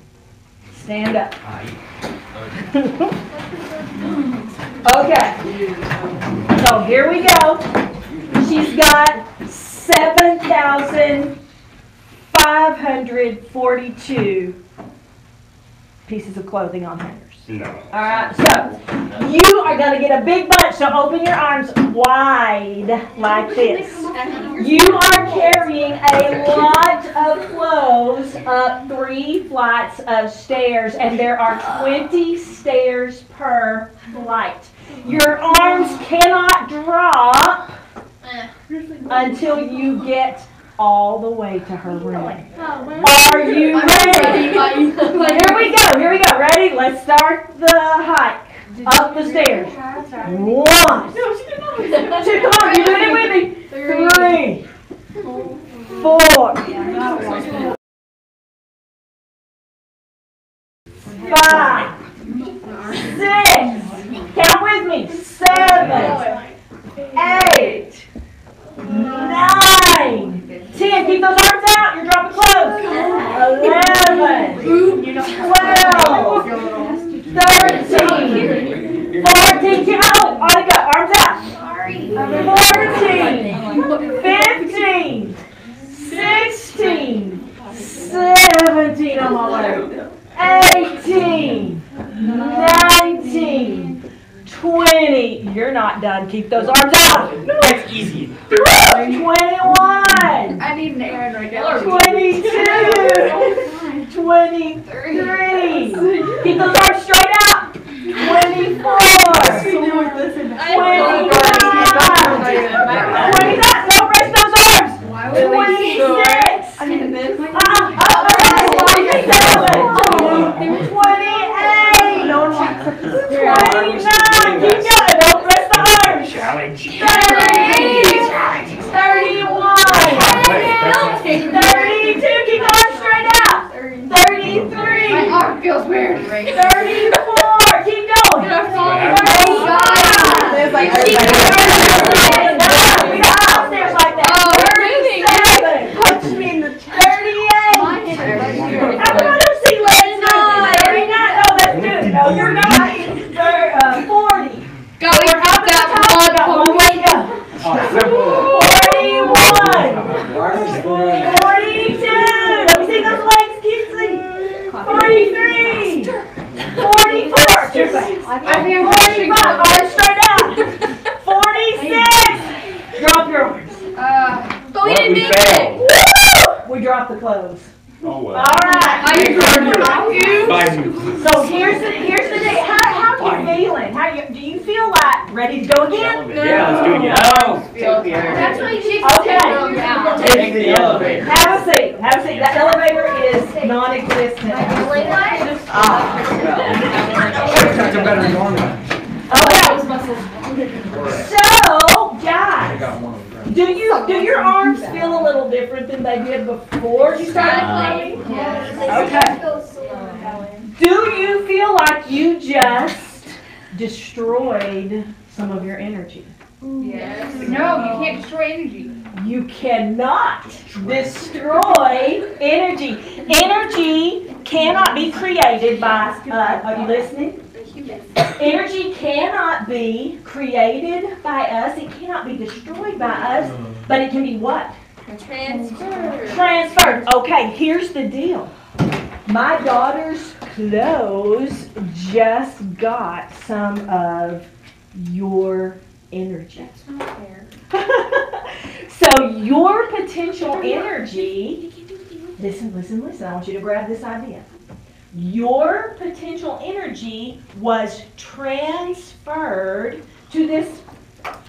Stand up. Okay. So here we go. She's got 7,542 pieces of clothing on hangers. No. All right, so you are going to get a big bunch, so open your arms wide like this. You are carrying a lot of clothes up 3 flights of stairs, and there are 20 stairs per flight. Your arms cannot drop until you get all the way to her room. Are you ready? Here we go. Ready? Let's start the hike. Up the stairs. 1, 2, come on, you're doing it with me. 3, 4, 5, 6, count with me, 7, 8, 9, 10, keep those arms out, you're dropping close. 11, 12, 13, 14, keep out, on the go, arms out. 14, 15, 16, 17, on my way. 18, 19, 20. You're not done. Keep those arms out. That's easy. 21. I need an Aaron right now. 22. 23. Keep those arms straight out. 24. 25. 29. Don't rest those arms. 26. 29, keep going, don't rest the arms. 30, 31, 32, keep the arms straight out. 33, My arm feels weird. 34, keep going. 35, we got upstairs like that. 37, punch me in the chest. 38, I don't see legs. 39, no, that's good. No, you're not. 40. Go, we got that one way to go. 41. 42. Let me see those legs, Kingsley. 43. 44. 45. Arms straight out. 46. Drop your arms. But we didn't make it. Woo! We dropped the clothes. Oh, well. All right. Bye. So here's the deal. How are you feeling? Do you feel like ready to go again? Yeah, let's do it again. That's why she Okay. Take the elevator. Have a seat. Have a seat. That elevator is non-existent. That's a better one. Okay. So, guys, do your arms feel a little different than they did before you started playing? Okay. Do you feel like you just destroyed some of your energy? Yes. No, you can't destroy energy. You cannot destroy energy. Energy cannot be created by, are you listening? Energy cannot be created by us. It cannot be destroyed by us, but it can be what? Transferred. Transferred. Okay, here's the deal. My daughter's clothes just got some of your energy. That's not fair. So your potential energy, listen, I want you to grab this idea. Your potential energy was transferred to this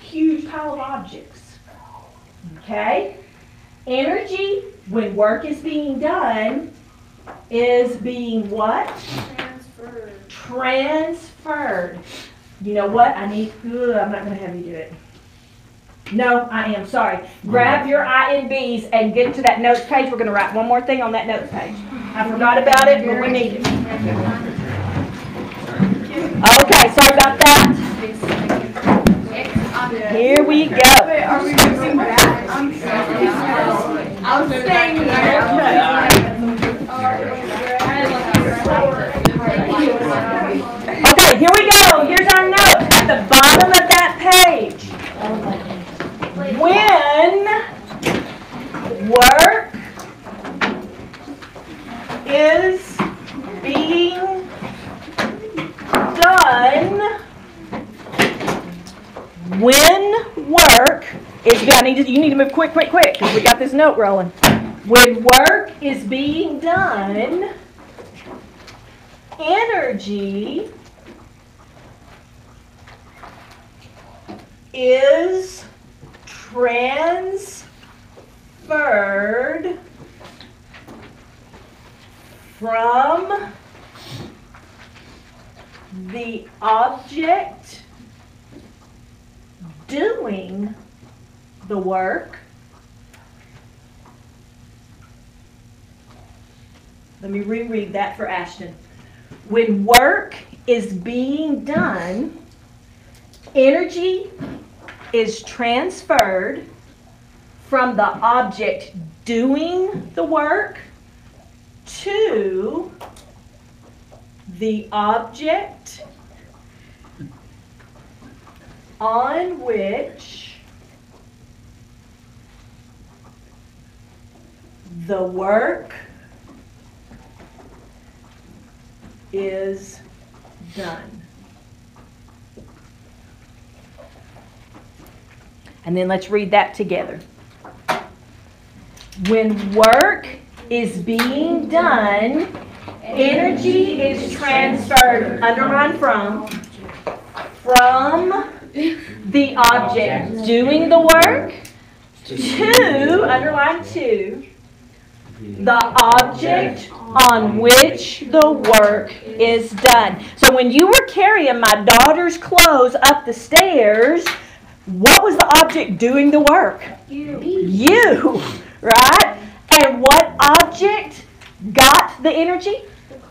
huge pile of objects. Okay? Energy, when work is being done, is being what? Transferred. You know what? I'm not going to have you do it. No, I am. Sorry. Grab your INBs and get to that notes page. We're going to write one more thing on that notes page. I forgot about it, but we need it. Okay, sorry about that. Here we go. Are we moving back? I was staying there. Okay, here we go. Here's our note at the bottom of that page. When work is being done, you need to move quick, because we got this note rolling. When work is being done, energy is transferred from the object doing the work. Let me reread that for Ashton. When work is being done, energy is transferred from the object doing the work to the object on which the work is done. And then let's read that together. When work is being done, energy is transferred, underline from the object doing the work to, underline to, the object on which the work is done. So when you were carrying my daughter's clothes up the stairs, what was the object doing the work? You, right? And what object got the energy?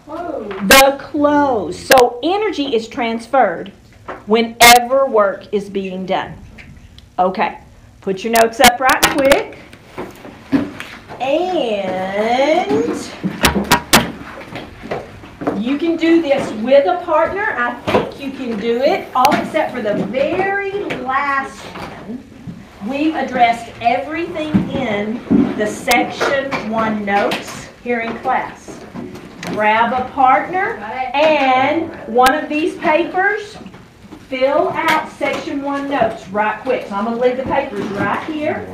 The clothes. So energy is transferred whenever work is being done. Okay, put your notes up right quick. And you can do this with a partner. I think you can do it, all except for the very last one. We've addressed everything in the section 1 notes here in class. Grab a partner and one of these papers. Fill out section 1 notes right quick. So I'm going to leave the papers right here.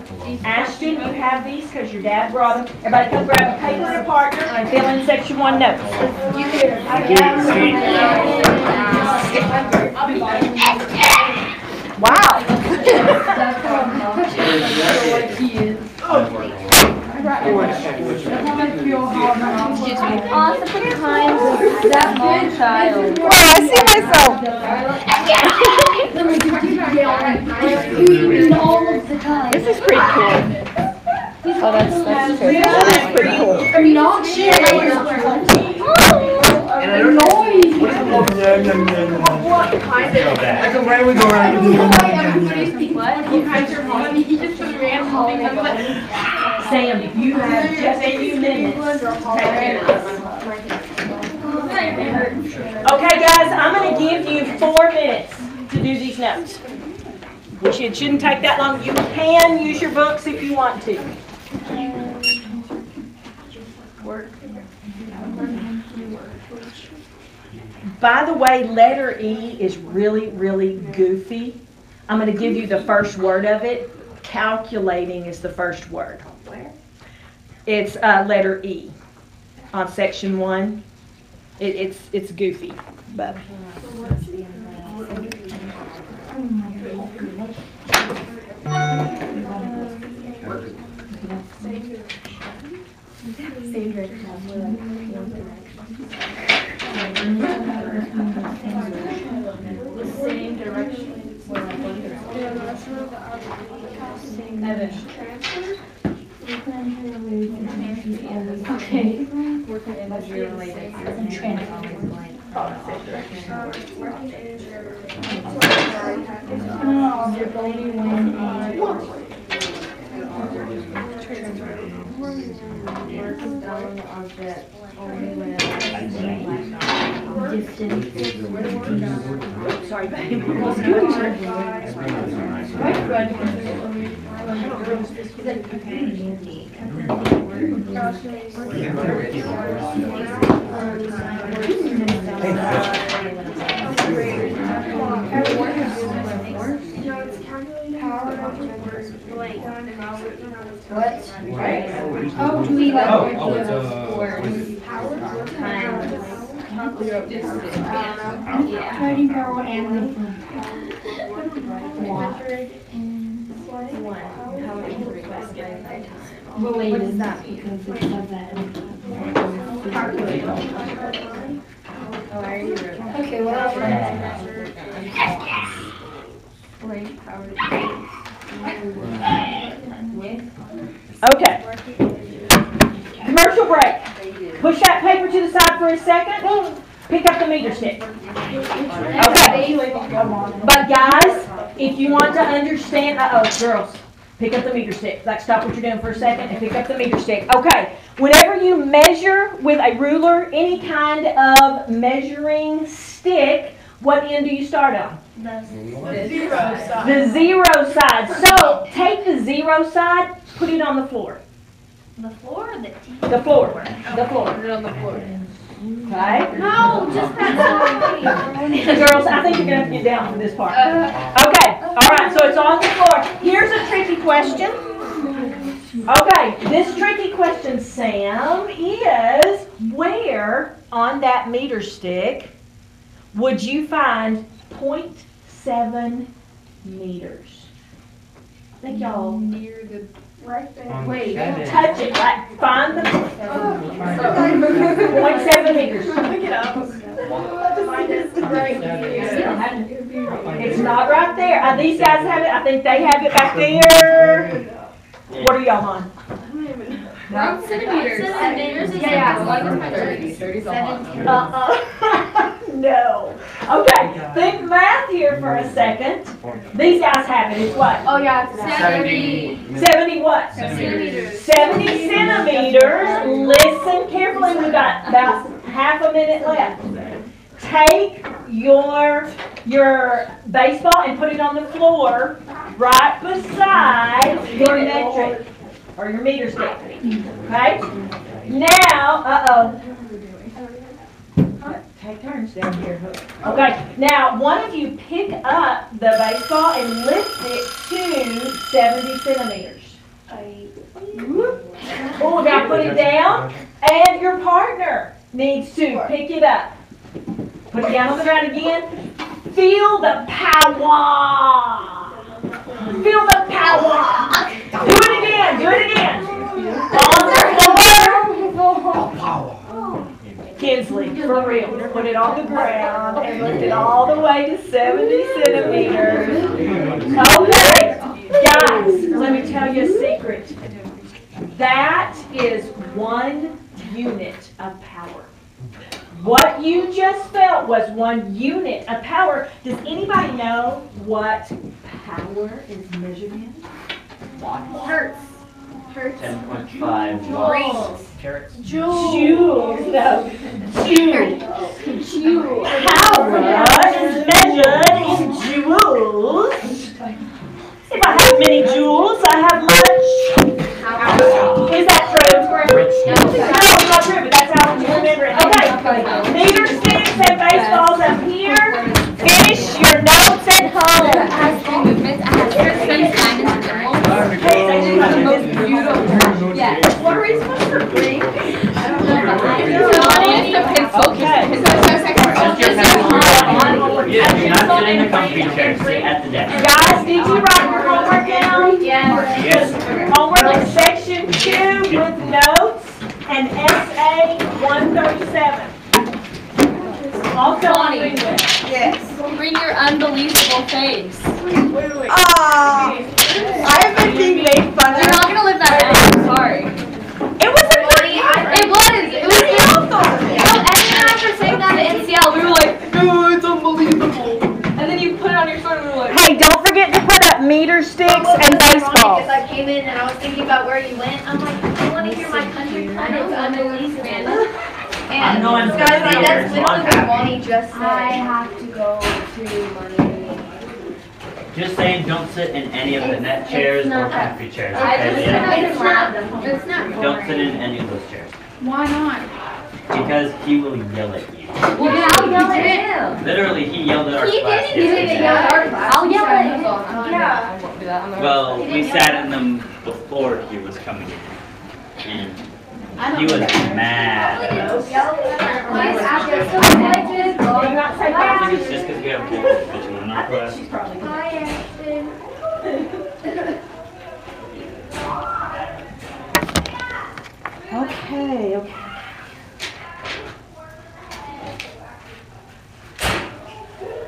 Ashton, you have these because your dad brought them. Everybody come grab a paper and a partner and fill in section 1 notes. Wow. Oh, I see myself. This is pretty cool. Oh, that's true. That is pretty cool. And I don't know. What kind of? Like a right we go around. What? You had your mom, you just put your hand holding them. Sam, you have just a few minutes. Okay, guys, I'm going to give you 4 minutes to do these notes. Which it shouldn't take that long. You can use your books if you want to. By the way, letter E is really, really goofy. I'm going to give you the first word of it. Calculating is the first word. Where? It's letter E on section 1. It's goofy, but. Same direction. Okay. Working energy related. I'm trying to always blind. Only when work is done on the object. Only when distance. Sorry, babe. What? Right. Oh, do we like Trading power and what is that? Because it's of that. Okay, what else? Okay. Commercial break. Push that paper to the side for a second. Pick up the meter stick. Okay. But guys, if you want to understand, girls, pick up the meter stick. Like, stop what you're doing for a second and pick up the meter stick. Okay. Whenever you measure with a ruler, any kind of measuring stick, what end do you start on? The zero side. The zero side. So take the zero side, put it on the floor. The floor or the teeth? The floor. The floor. Put it on the floor. Okay? No, just that Girls, I think you're going to have to get down for this part. Okay. All right. So it's on the floor. Here's a tricky question. Okay. This tricky question, Sam, is where on that meter stick would you find 0.7 meters? I think y'all Near the, right there. Wait. touch it. Like, find the 0.7 meters. Look it up. Mine is right here. It's not right there. These guys have it. I think they have it back there. What are y'all on? centimeters. No. Okay. Think math here for a second. These guys have it. It's what? Oh yeah, it's 70 what? Centimeters. 70 centimeters. Listen carefully. We've got about half a minute left. Take your baseball and put it on the floor right beside your metric or your meter stick. Okay? Now, take turns down here. Okay, now one of you pick up the baseball and lift it to 70 centimeters. Oh, now put it down, and your partner needs to pick it up. Put it down on the ground again. Feel the power. Feel the power. Do it again. Do it again. On the floor. Kinsley, for real. Put it on the ground and lift it all the way to 70 centimeters. Okay. Guys, let me tell you a secret. That is 1 unit of power. What you just felt was 1 unit of power. Does anybody know what power is measured in? Hertz. 10.5 Joules. Carrots. Joules. No. Joules. Power is measured in joules. If I have many joules, I have much. Is that true? No, it's not true, but that's how you remember it. Okay. Meter sticks and baseballs up here. Finish your notes at home. What are we supposed to bring? I don't know. Okay. You're not sitting in the comfy chair, sit at the desk. Guys, did you write your homework down? Yes. Homework is section 2 with notes and essay 137. Also on English. Yes. Bring your unbelievable face. I've been being made fun You're of. not gonna live that down. I'm sorry. It was a funny. It was. It was beautiful. Evan and I were saying that at NCL. We were like, oh, it's unbelievable. And then you put it on your sword and we were like, Hey, don't forget to put up meter sticks and baseballs. Because I came in and I was thinking about where you went. I'm like, I want to hear my country kind of unbelievable. And know I'm guys, like, that's very literally what Bonnie just said. I have to go to Monday. Just saying, don't sit in any of the net chairs or comfy chairs. I just Okay? It's not Don't sit in any of those chairs. Why not? Because he will yell at you. yeah, I'll yell at him. Literally, he yelled at our He class didn't yesterday. yell at our class. I'll yell at him. Yeah. I won't do that. Well, we sat in them before he was coming in. And he was mad at us. It's just because we have a kid in our class. She's probably good. Hi, Ashton. Okay.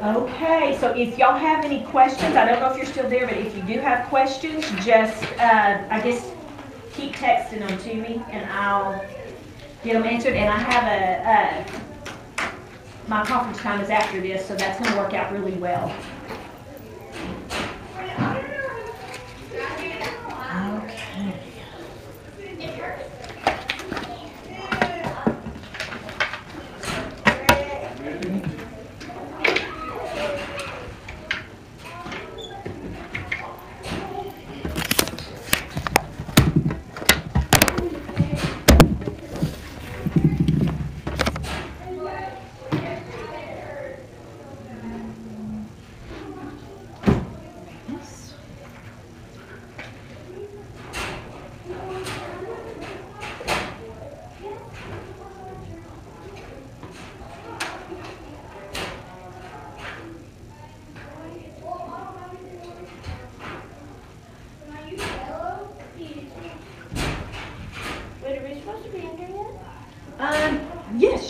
Okay, so if y'all have any questions, I don't know if you're still there, but if you do have questions, just, I guess, keep texting them to me and I'll get them answered. And I have my conference time is after this, so that's gonna work out really well. Okay.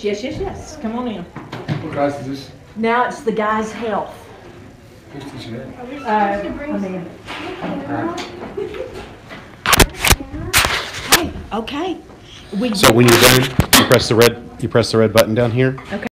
Yes. Come on in. What class is this? Now it's the guy's health. Who's teaching that? Amanda. Hey, okay. So when you're done, you press the red button down here. Okay.